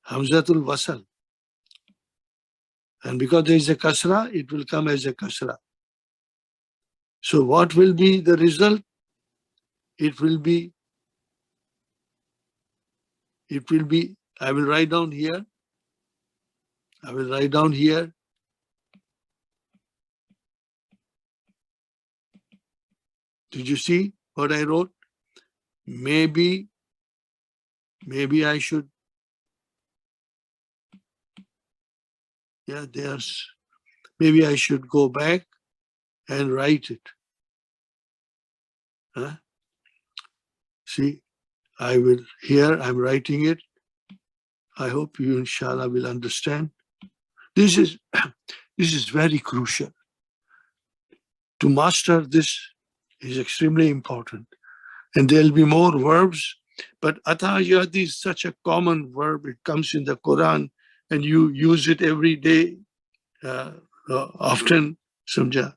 Hamzatul Wasal. And because there is a kasra, it will come as a kasra. So what will be the result? It will be, I will write down here. Did you see what I wrote? Maybe I should, maybe I should go back and write it. See, I'm writing it. I hope you, inshallah, will understand. This is very crucial. To master this is extremely important. And there'll be more verbs, but ata yati is such a common verb. It comes in the Quran and you use it every day, often, samjha.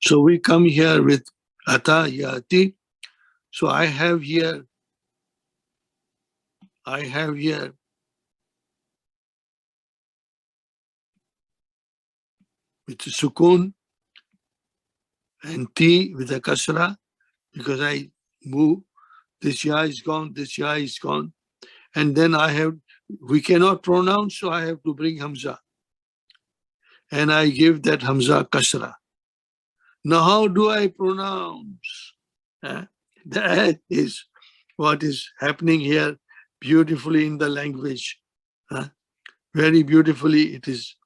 So we come here with ata yati. So I have here I have here with the sukun and T with a kasra, because I move, this ya is gone, this ya is gone. And then I have, we cannot pronounce, so I have to bring Hamza. And I give that Hamza kasra. Now, how do I pronounce? That is what is happening here beautifully in the language. Very beautifully it is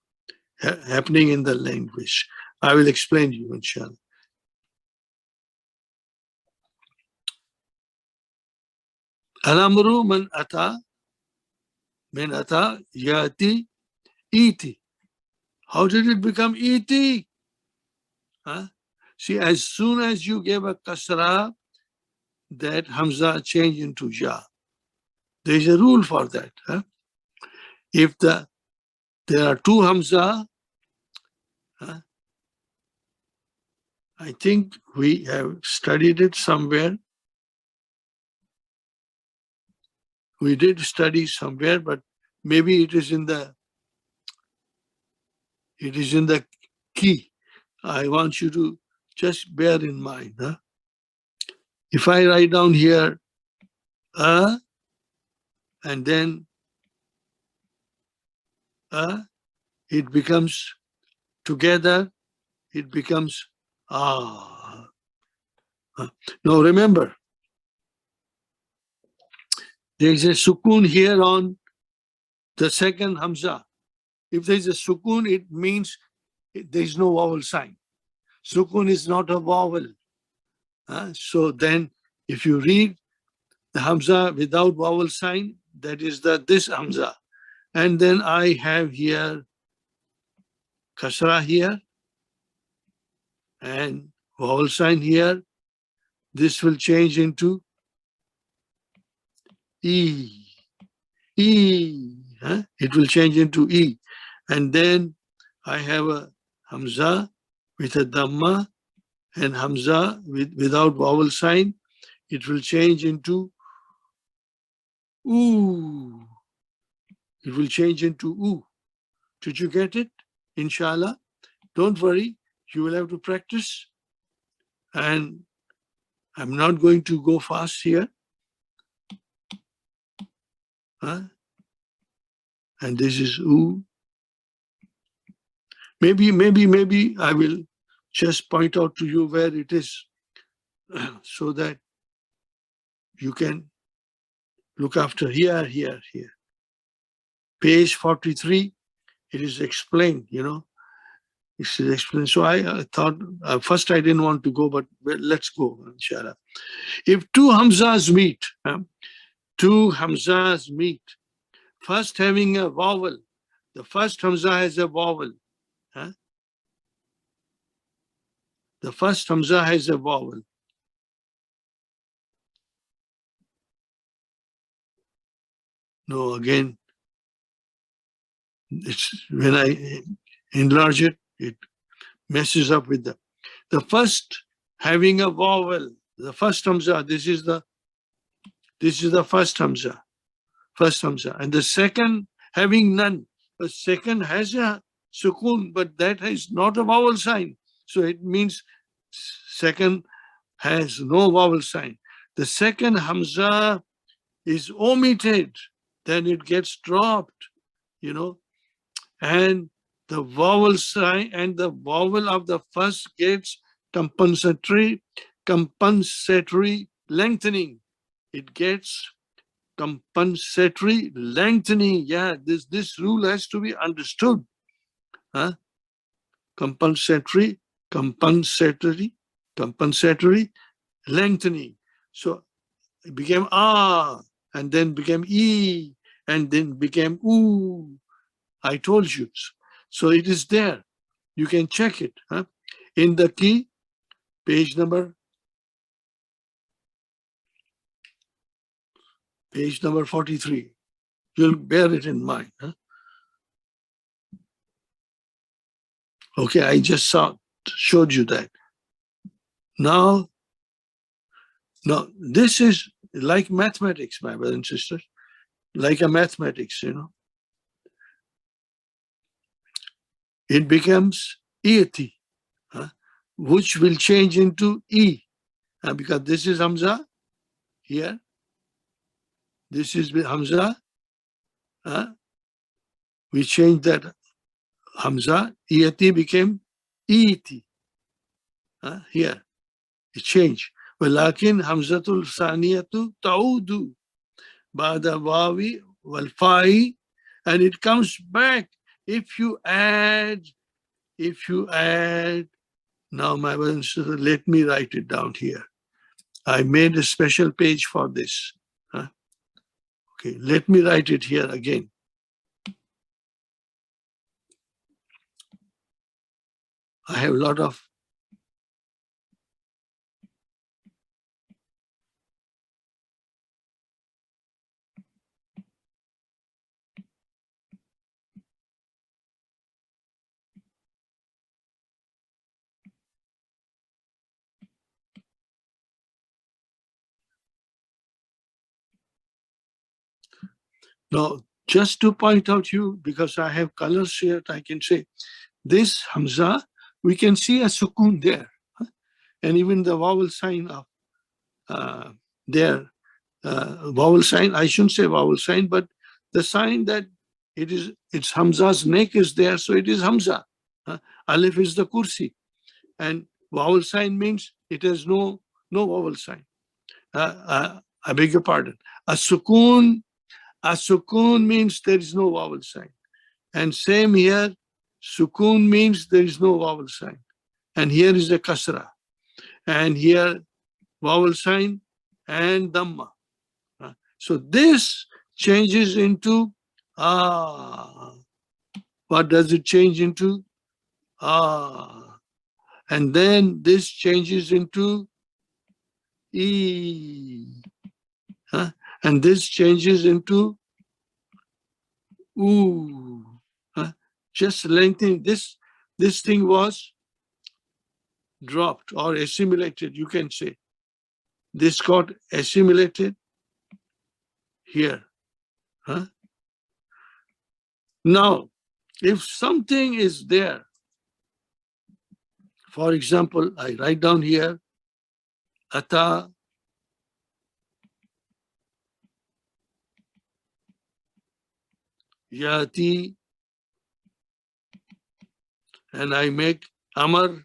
happening in the language. I will explain to you, inshallah. Al-amru man ata, yati, iti. How did it become iti? See, as soon as you gave a kasra, that Hamza changed into ya. There is a rule for that. If there are two Hamza, I think we have studied it somewhere. We did study somewhere, but maybe it is in the key. I want you to just bear in mind. If I write down here and then it becomes together, it becomes ah. Now remember, there is a sukun here on the second Hamza. If there is a sukun, it means there is no vowel sign. Sukun is not a vowel. So then if you read the Hamza without vowel sign, that is this Hamza. And then I have here kasra here and vowel sign here. This will change into E. E. It will change into E. And then I have a Hamza with a Dhamma and Hamza without vowel sign. It will change into Oo. It will change into Oo. Did you get it? Inshallah. Don't worry. You will have to practice. And I'm not going to go fast here. And this is Oo. Maybe I will just point out to you where it is so that you can look after here. Page 43, it is explained, It is explained. So I thought, first I didn't want to go, but let's go, inshallah. If two Hamzas meet, first having a vowel, the first Hamza has a vowel. The first Hamza has a vowel. No, again, it's when I enlarge it, it messes up with the first having a vowel, the first Hamza, this is the first Hamza, and the second having none. The second has a sukun, but that is not a vowel sign. So it means second has no vowel sign. The second Hamza is omitted, then it gets dropped, and the vowel sign and the vowel of the first gets compensatory lengthening. It gets compensatory lengthening. Yeah, this rule has to be understood. Compensatory lengthening. So it became ah, and then became e, and then became oo. I told you. So it is there. You can check it in the key, page number 43. You'll bear it in mind. Okay, I just showed you that. Now, this is like mathematics, my brothers and sisters. like a mathematics, you know. It becomes Eti, which will change into E, because this is Hamza here. This is Hamza. We changed that Hamza. Eti became Eti. Here, it changed. ولكن همزة الثانية تعود بعد الواو والفاء, and it comes back if you add. Now, my brothers and sisters, let me write it down here. I made a special page for this. Okay, let me write it here again. I have a lot of now, just to point out you, because I have colors here, I can say this Hamza, we can see a sukun there. And even the vowel sign of there, vowel sign, I shouldn't say vowel sign, but the sign that it's Hamza's neck is there, so it is Hamza. Alif is the kursi. And vowel sign means it has no vowel sign. I beg your pardon. A sukun means there is no vowel sign. And same here, sukun means there is no vowel sign. And here is a kasra. And here, vowel sign and dhamma. So this changes into what does it change into? And then this changes into E. And this changes into U. Just lengthening. This thing was dropped or assimilated, you can say. This got assimilated here. Now, if something is there, for example, I write down here, ata, yati, and I make amar.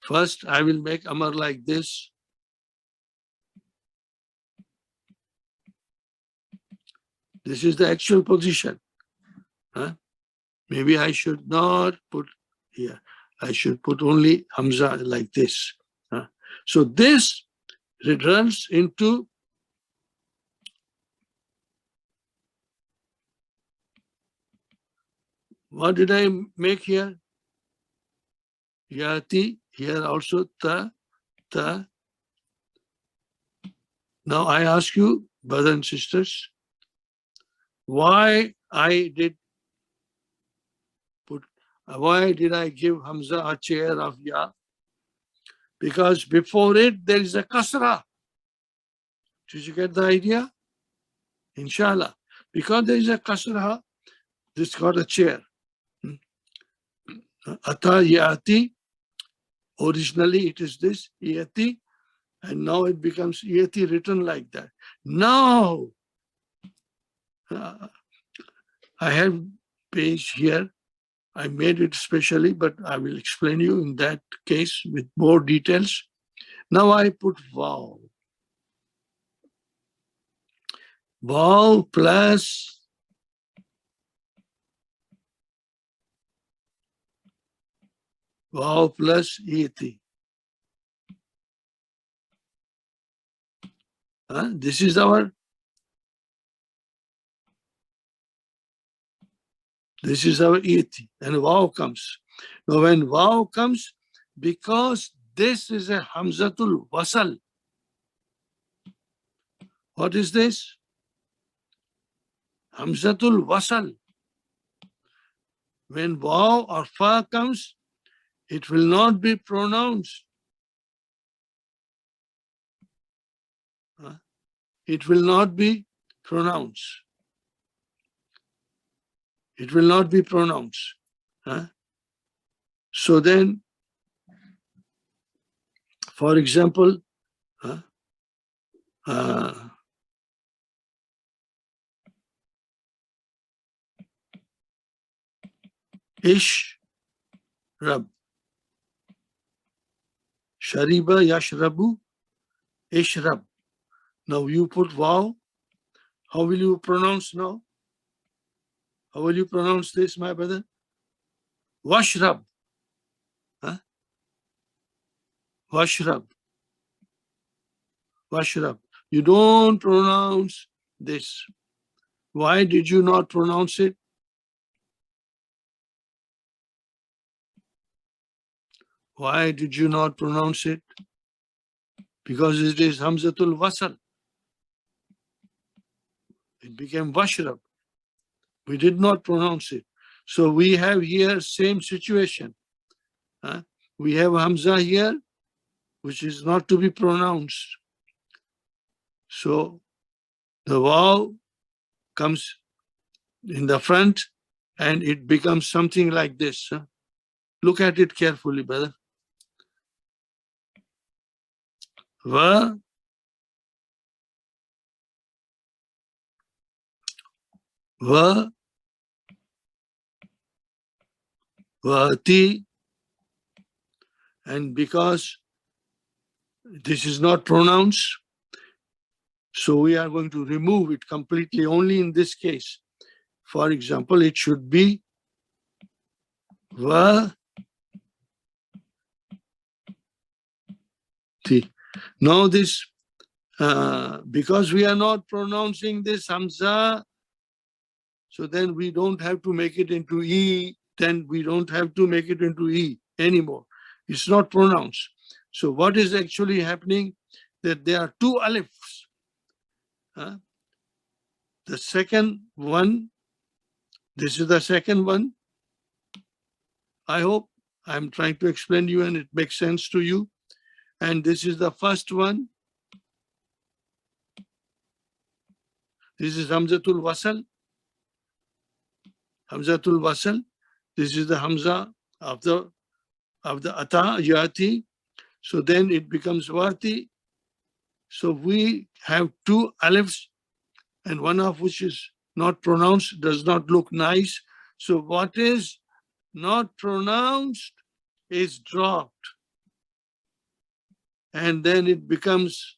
First, I will make amar like this. This is the actual position. Maybe I should not put here. I should put only Hamza like this. So this runs into what did I make here? Yati, here also ta. Now I ask you, brothers and sisters, why did I give Hamza a chair of ya? Because before it there is a kasra. Did you get the idea? Inshallah. Because there is a kasra, this got a chair. Ata yati. Originally it is this yati, and now it becomes yati written like that. Now I have page here. I made it specially, but I will explain you in that case with more details. Now I put vav. Vav plus eti. This is our eti, and vav comes. Now when vav comes, because this is a hamzatul wasal. What is this? Hamzatul wasal. When vav or fa comes, it will not be pronounced. It will not be pronounced. It will not be pronounced. Huh? So then, for example, ish rab, shariba yashrabu, ishrab. Now you put wow. How will you pronounce now? How will you pronounce this, my brother? Washrab. Huh? Washrab. Washrab. You don't pronounce this. Why did you not pronounce it? Why did you not pronounce it? Because it is Hamzatul Wasal. It became Washrab. We did not pronounce it. So we have here same situation. We have Hamza here, which is not to be pronounced. So the Waw comes in the front and it becomes something like this. Look at it carefully, brother. Va, va, vati, and because this is not pronounced, so we are going to remove it completely only in this case. For example, it should be va, ti. Now this, because we are not pronouncing this Hamza, so then we don't have to make it into E, then we don't have to make it into E anymore. It's not pronounced. So what is actually happening? That there are two alifs. The second one, this is the second one. I hope I'm trying to explain you and it makes sense to you. And this is the first one. This is Hamzatul Wasal. Hamzatul Wasal. This is the Hamza of the Ata, Yati. So then it becomes Wati. So we have two alifs and one of which is not pronounced, does not look nice. So what is not pronounced is dropped. And then it becomes,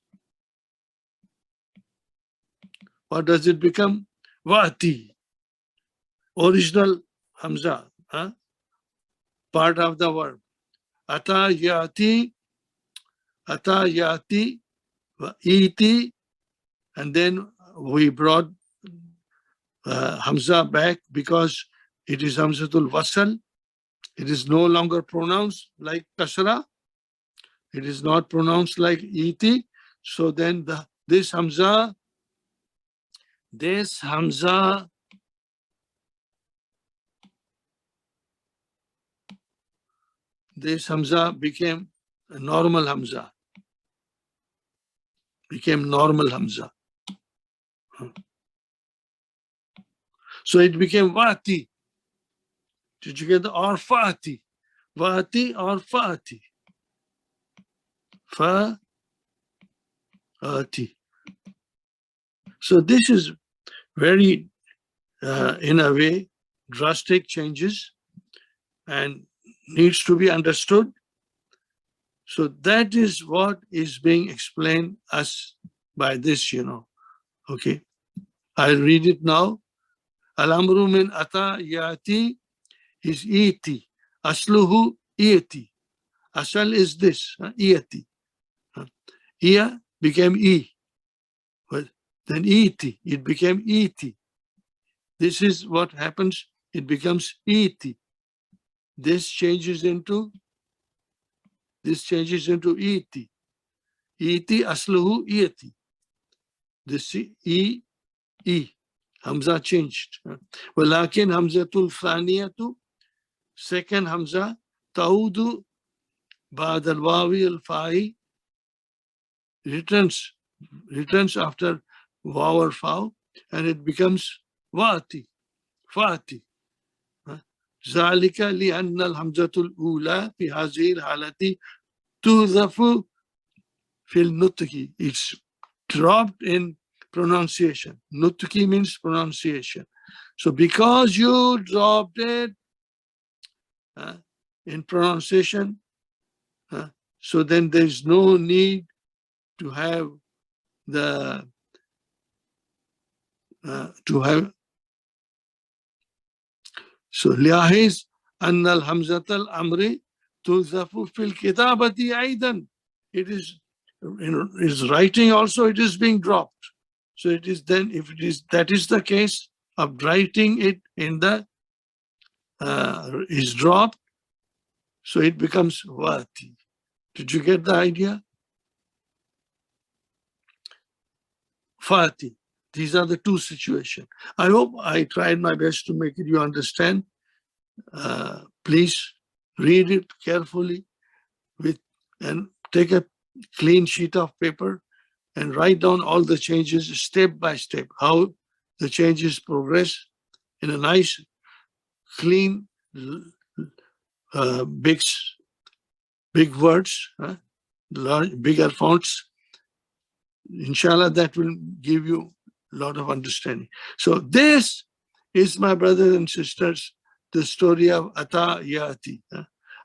what does it become? Vati. Original Hamza, part of the verb. Ata yati, iti, and then we brought Hamza back because it is Hamzatul Wasal. It is no longer pronounced like Kasra. It is not pronounced like iti. So then this Hamza became a normal Hamza. Became normal Hamza. So it became Vati. Did you get the or Fati? Vati or Fati? Fati. So this is very, in a way, drastic changes and needs to be understood. So that is what is being explained us by this, Okay. I'll read it now. Al-amru min ata yati is iti. Asluhu iti. Asal is this, iti. Ia became e. But then iti, it became iti. This is what happens. It becomes iti. This changes into iti. Iti asluhu iti. This e. Hamza changed. Walakin Hamzatul Thaniyatu, second Hamza, Taudu Ba'd al-Wawi al-Fa'i, returns after Waw or Faw, and it becomes Vati, Fati. ذلك لأن الهمزة الأولى في هذه الحالة تُحذف في النطق. It's dropped in pronunciation. Nutki means pronunciation. So because you dropped it in pronunciation, so then there's no need to have the so لاحظ أن الهمزة الأمر تُحذف في الكتابة أيضا. It is is writing also, it is being dropped. So it is then, if it is, that is the case of writing it in the is dropped, so it becomes Vati. Did you get the idea? Fati. These are the two situations. I hope I tried my best to make it you understand. Please read it carefully and take a clean sheet of paper and write down all the changes step by step, how the changes progress in a nice, clean, big words, bigger fonts. Inshallah, that will give you a lot of understanding. So this is, my brothers and sisters, the story of Ata Yati.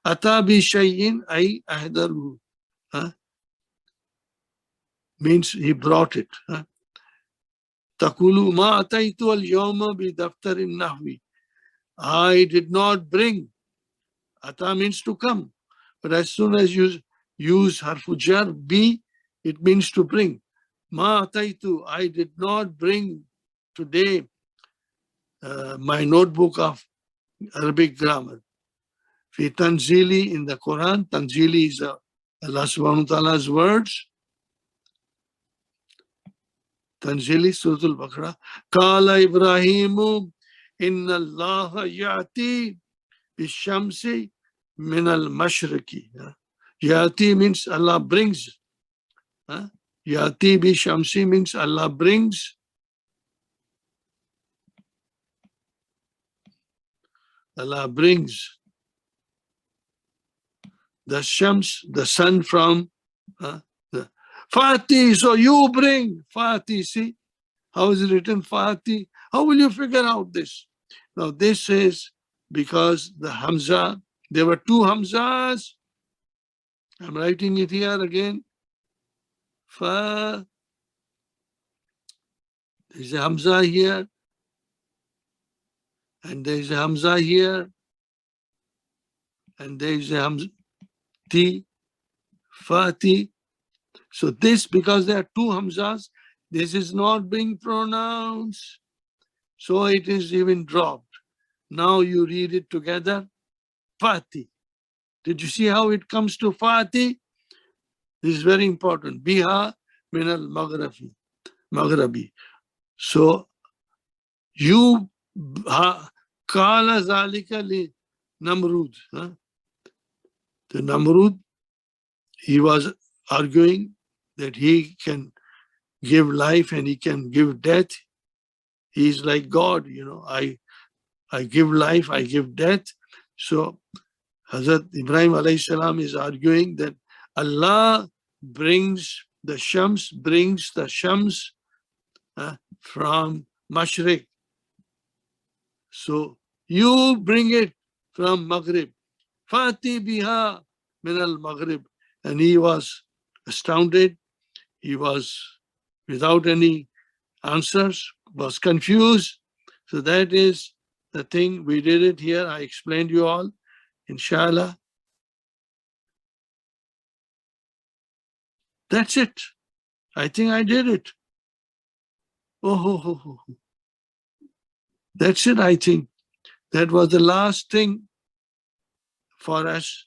Ata bi shay'in ay ahdaru. Means he brought it. Takulu ma ataitu al yawma bi daftarin nahwi. I did not bring. Ata means to come. But as soon as you use harfu jar, bi, it means to bring. Ma ataitu, I did not bring today my notebook of Arabic grammar. Fi tanzili, in the Quran, tanzili is Allah subhanahu wa ta'ala's words. Tanzili, Surah Al-Baqarah. Kala Ibrahimu, inna Allah ya'ti bishamsi min al-mashriqi. Ya'ti means Allah brings. Ya'ti bishamsi means Allah brings. Allah brings the shams, the sun from the Fati. So you bring Fati. See how is it written Fati? How will you figure out this? Now this is because the Hamza, there were two Hamzas. I'm writing it here again. Fa, there's a Hamza here, and there's a Hamza here, and there's a Hamza, Ti, Fati. So this, because there are two Hamzas, this is not being pronounced. So it is even dropped. Now you read it together, Fati. Did you see how it comes to Fati? This is very important. Biha min al-Maghrabi. So you Kala zalika li Namrud. The Namrud, he was arguing that he can give life and he can give death. He's like God, I give life, I give death. So Hazrat Ibrahim alayhi salam is arguing that Allah brings the Shams from Mashriq. So you bring it from Maghrib. Fati biha min al-Maghrib. And he was astounded. He was without any answers, was confused. So that is the thing. We did it here. I explained you all. Inshallah. That's it. I think I did it. Oh. That's it, I think. That was the last thing for us.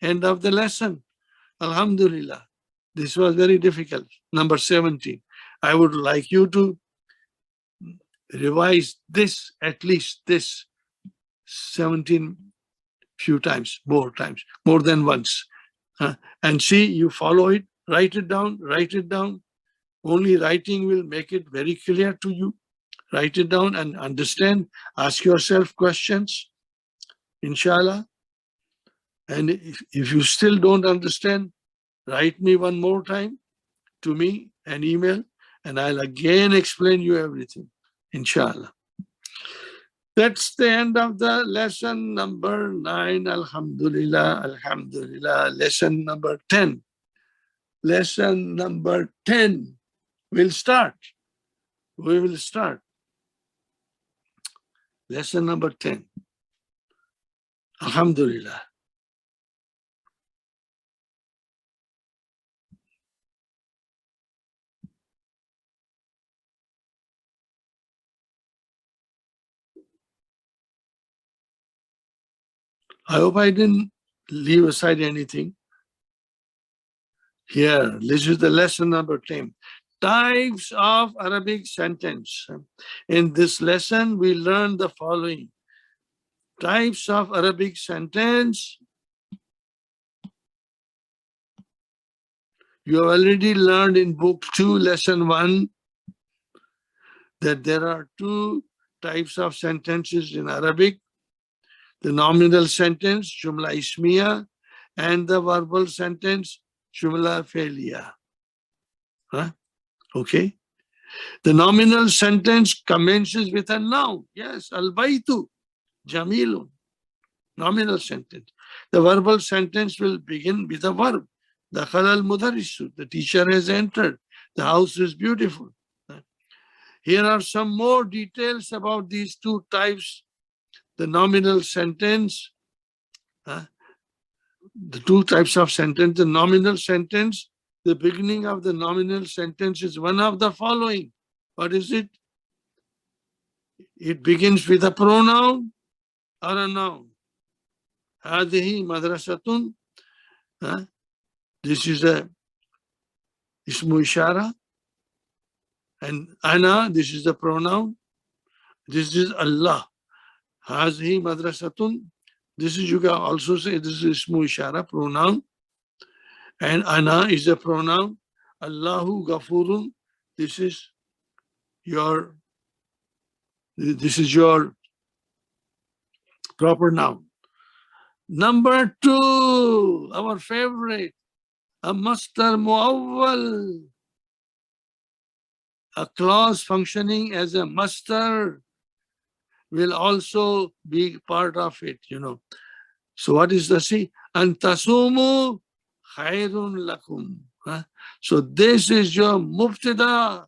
End of the lesson. Alhamdulillah. This was very difficult. Number 17. I would like you to revise this, at least this 17 few times, more than once. And see, you follow it, write it down. Only writing will make it very clear to you. Write it down and understand. Ask yourself questions, inshallah. And if you still don't understand, write me one more time to me, an email, and I'll again explain you everything, inshallah. That's the end of the lesson number 9. Alhamdulillah, Alhamdulillah. Lesson number 10. Lesson number 10 will start. We will start. Lesson number 10. Alhamdulillah. I hope I didn't leave aside anything. Here, this is the lesson number 10. Types of Arabic sentence. In this lesson, we learn the following. Types of Arabic sentence. You have already learned in book 2, lesson 1, that there are 2 types of sentences in Arabic. The nominal sentence, Jumla Ismiya, and the verbal sentence, Jumla Fi'liya. Huh? Okay. The nominal sentence commences with a noun. Yes, Al-Baytu, Jamilun. Nominal sentence. The verbal sentence will begin with a verb. Dakhala al-Mudarrisu. The teacher has entered. The house is beautiful. Here are some more details about these 2 types. The nominal sentence, the 2 types of sentence. The nominal sentence, the beginning of the nominal sentence is one of the following. What is it? It begins with a pronoun or a noun. Hadihi madrasatun. This is a ismu ishara. And ana, this is the pronoun. This is Allah. Hazihi madrasatun. This is, you can also say, this is ismu ishara, pronoun. And ana is a pronoun. Allahu ghafurun. This is your proper noun. Number 2, our favorite, a masdar muawwal. A clause functioning as a masdar will also be part of it, So what is the see? Antasumu khairun lakum. So this is your mubtada,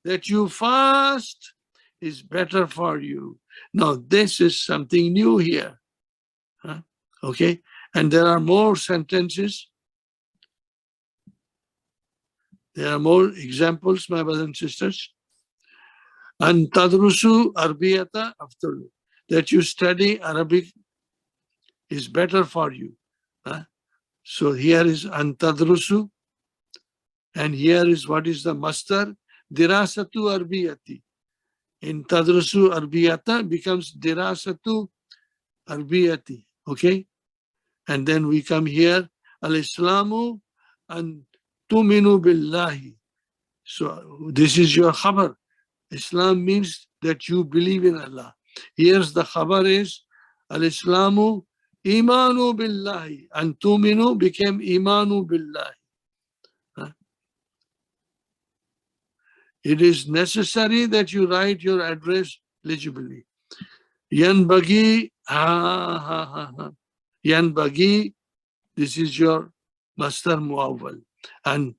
that you fast is better for you. Now this is something new here. Okay, and there are more sentences. There are more examples, my brothers and sisters. And tadrusu arbiyata afdalu, that you study Arabic is better for you. So here is antadrusu, and here is what is the masdar, dirasatu arbiyati. In tadrusu arbiyata becomes dirasatu arbiyati. Okay, and then we come here, al-Islamu and tuminu billahi. So this is your khabar. Islam means that you believe in Allah. Here's the khabar is al-Islamu imanu billahi, and tuminu became imanu billahi. It is necessary that you write your address legibly. Yanbaghi, Yanbaghi, this is your masdar muawwal. And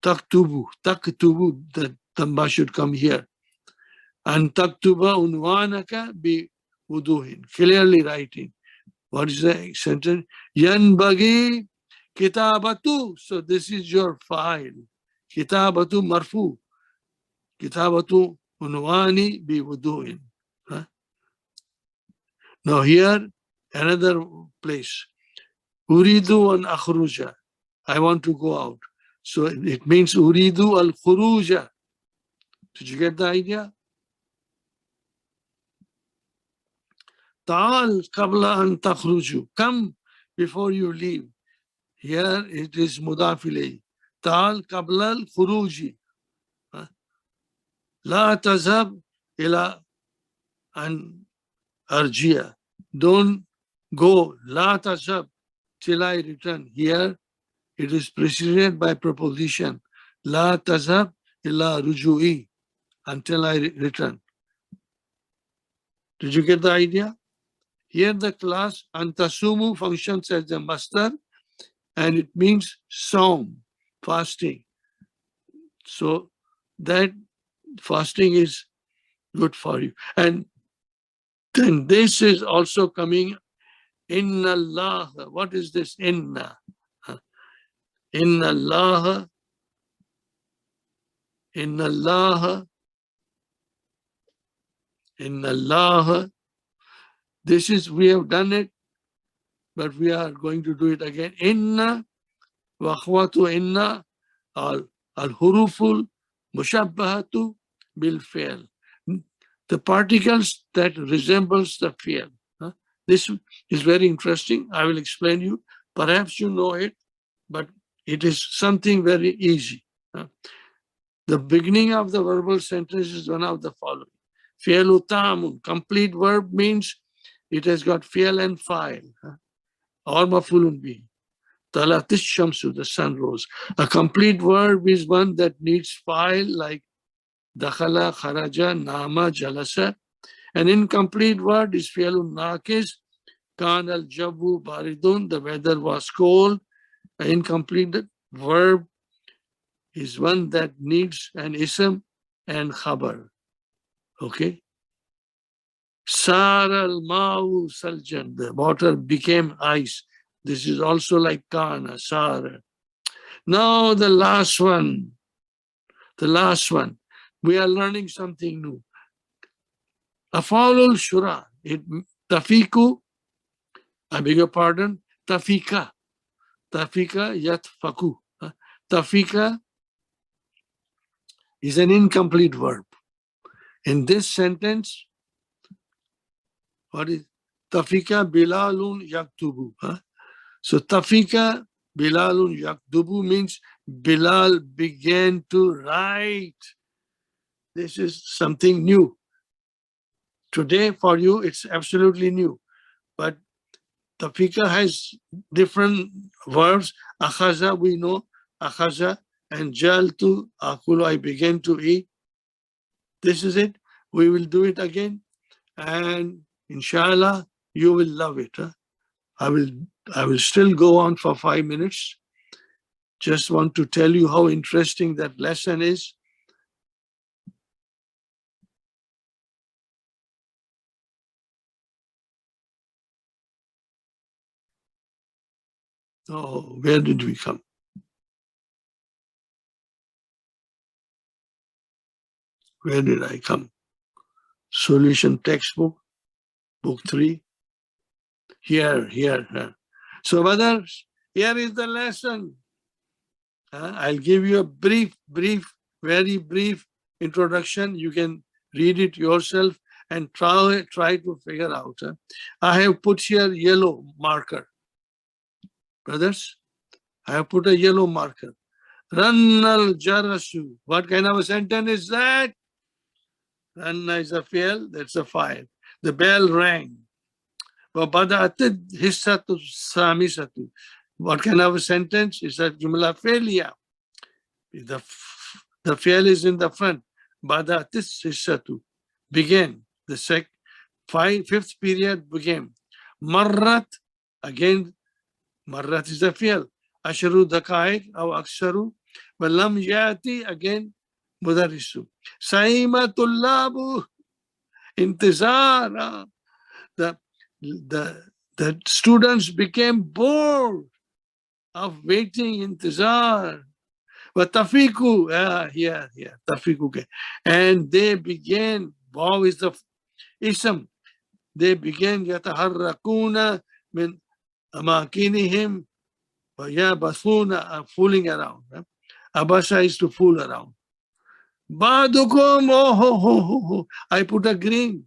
taktubu, the tamba should come here. And taktuba unwanaka bi wuduhin, clearly writing. What is the sentence? Yanbaghi kitabatu. So this is your file. Kitabatu marfu. Kitabatu unwani bi wuduhin. Now here, another place. Uridu an akhruja. I want to go out. So it means uridu al khuruja. Did you get the idea? Ta'al qabla an takhruju. Come before you leave. Here it is mudaf ilayh. Ta'al qabla al khuruji. La tazhab ila an arjia. Don't go. La tazhab till I return. Here it is preceded by preposition. La tazhab ila rujui, until I return. Did you get the idea? Here the class antasumu functions as the master, and it means saum, fasting. So that fasting is good for you. And then this is also coming, inna Allah. What is this inna? Inna Allah, inna Allah, inna Allah. This is, we have done it, but we are going to do it again. Inna wa akhwatu inna al-huruful mushabbahatu bil fi'l. The particles that resembles the fi'l. This is very interesting. I will explain you. Perhaps you know it, but it is something very easy. The beginning of the verbal sentence is one of the following. Fi'lu ta'amun. Complete verb means it has got fi'l and fa'il, or maf'ulun bihi. Talatis shamsu, the sun rose. A complete verb is one that needs fa'il, like dakhala, kharaja, nama, jalasa. An incomplete word is fi'lun naqis. Kan al jabu baridun, the weather was cold. An incomplete verb is one that needs an ism and khabar. Okay? Sar al ma'u saljan, the water became ice. This is also like kana, sara. Now the last one. We are learning something new. Afalul shura. Tafiku, I beg your pardon, tafika. Tafika yatfaku. Tafika is an incomplete verb. In this sentence, what is tafika bilalun yaktubu? So tafika bilalun yaktubu means Bilal began to write. This is something new. Today for you, it's absolutely new. But tafika has different verbs. Akhaza, we know, akhaza, and jaltu, akulu, I began to eat. This is it. We will do it again. And inshallah, you will love it. I will still go on for 5 minutes. Just want to tell you how interesting that lesson is. Oh, where did we come? Where did I come? Solution textbook, book 3. Here. So brothers, here is the lesson. I'll give you a brief, very brief introduction. You can read it yourself and try to figure out. I have put here yellow marker. Brothers, I have put a yellow marker. Rannal jarasu. What kind of a sentence is that? Ranna is a fi'l, that's a file. The bell rang. وَبَدَأَتِ hissatu samisatu. What kind of a sentence? Is a jumla fi'liya. The fi'l is in the front. Bada'at hissatu. Began. The fifth period began. Marrat, again, marrat is the fi'l. Asharu daqa'iq aw aksaru. Walam yati, again, mudarrisu. Saima tullabu. Intizar. The students became bored of waiting, intizar. But tafiku, tafiku. And they began, wow is the ism, they began yataharrakuna min amakinihim wa yabathuna, fooling around. Abasha is to fool around. Ba'dukum, I put a green.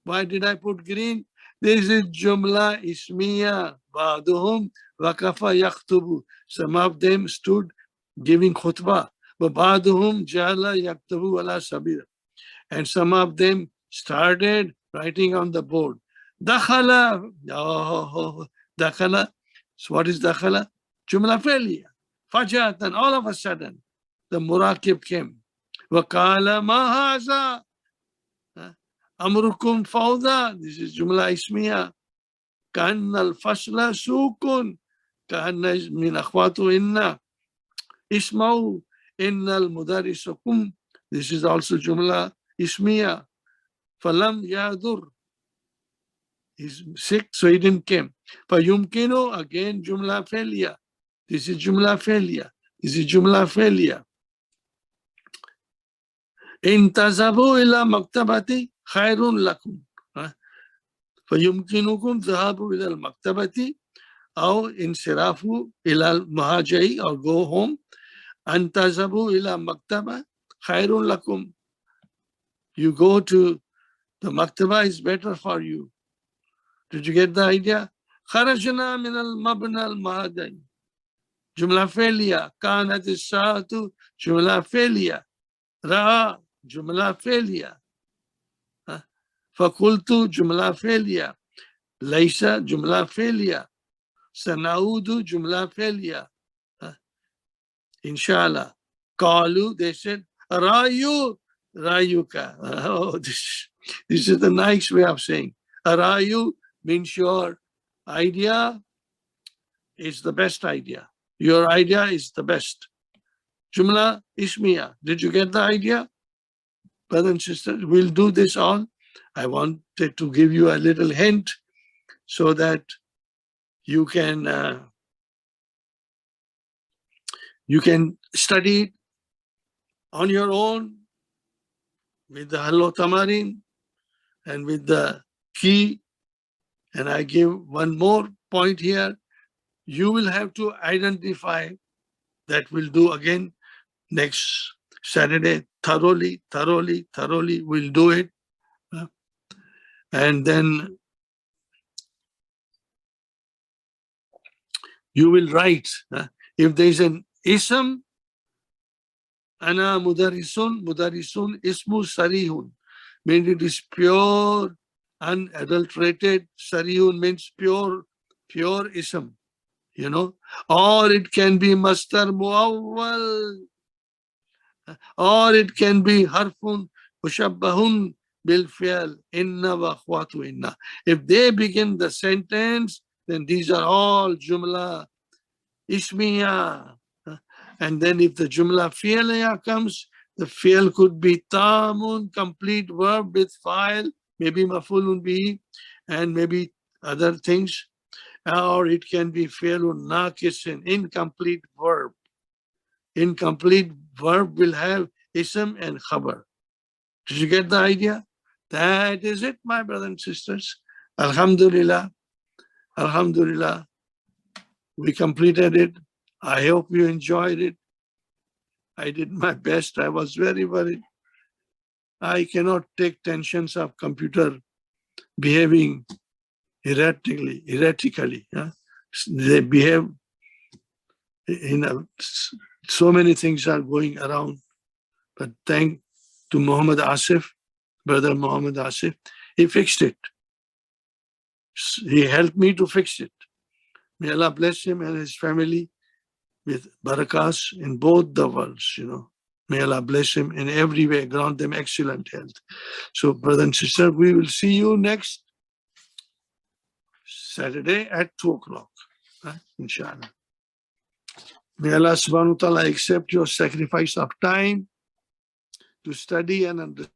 Why did I put green? This is jumla ismiya. Ba'duhum waqafa yaktubu. Some of them stood giving khutbah. وَبَعْضُهُمْ جَعَلَ يَكْتَبُ عَلَى سَبِيلٍ. And some of them started writing on the board. Dakhala. Oh, dakhala. So what is dakhala? Jumla failure. Fajatan, all of a sudden, the Murakib came. Wakala ma haza. Amrukum fawda. This is Jumla Ismiya. Kanna al-fasla sukun. Kanna min akhwatu inna. Ismau inna al-mudarisukum. This is also Jumla Ismiya. Falam yadur. He's sick, so he didn't come. Fayumkinu, again, Jumla failure. This is Jumla failure. This is Jumla failure. Intazabu ila maktabati khairun lakum. Fayumkinukum zahabu ila maktabati or insirafu ila mahajai, or go home. Antazabu ila maktaba khairun lakum. You go to the maktaba is better for you. Did you get the idea? Kharajna min al-mabna al-mahadain. Jumla failure. Kanat as-saatu. Jumla failure. Ra'a. Jumla failure. Fakultu. Jumla failure. Laysa. Jumla failure. Sanaudu. Jumla failure. Inshallah. Qalu. They said, Rayu. Rayuka. Oh, this is the nice way of saying. Rayu means your idea is the best idea. Your idea is the best. Jumla Ismiya. Did you get the idea? Brothers and sisters, we'll do this all. I wanted to give you a little hint so that you can study it on your own with the Hallo Tamarin and with the key. And I give one more point here. You will have to identify, that we'll do again next Saturday, thoroughly, we'll do it. And then you will write, if there's an ism, ana mudarisun ismu sarihun, means it is pure, unadulterated. Sarihun means pure ism, you know. Or it can be mastar muawwal, or it can be harfun mushabbahun bil fi'l inna wa akhwatu inna. If they begin the sentence, then these are all jumla ismiya. And then if the jumla fi'liya comes, the fi'l could be tamun, complete verb with fa'il, maybe maf'ulun bihi, and maybe other things. Or it can be fi'lun naqisin, incomplete verb. Incomplete verb will have ism and khabar. Did you get the idea? That is it, my brothers and sisters. Alhamdulillah. Alhamdulillah. We completed it. I hope you enjoyed it. I did my best. I was very worried. I cannot take tensions of computer behaving erratically. Yeah? They behave in so many things are going around. But thank to Muhammad Asif, brother Muhammad Asif, he fixed it. He helped me to fix it. May Allah bless him and his family with barakas in both the worlds, you know. May Allah bless him in every way, grant them excellent health. So, brother and sister, we will see you next Saturday at 2 o'clock, inshallah. May Allah subhanahu wa ta'ala accept your sacrifice of time to study and understand.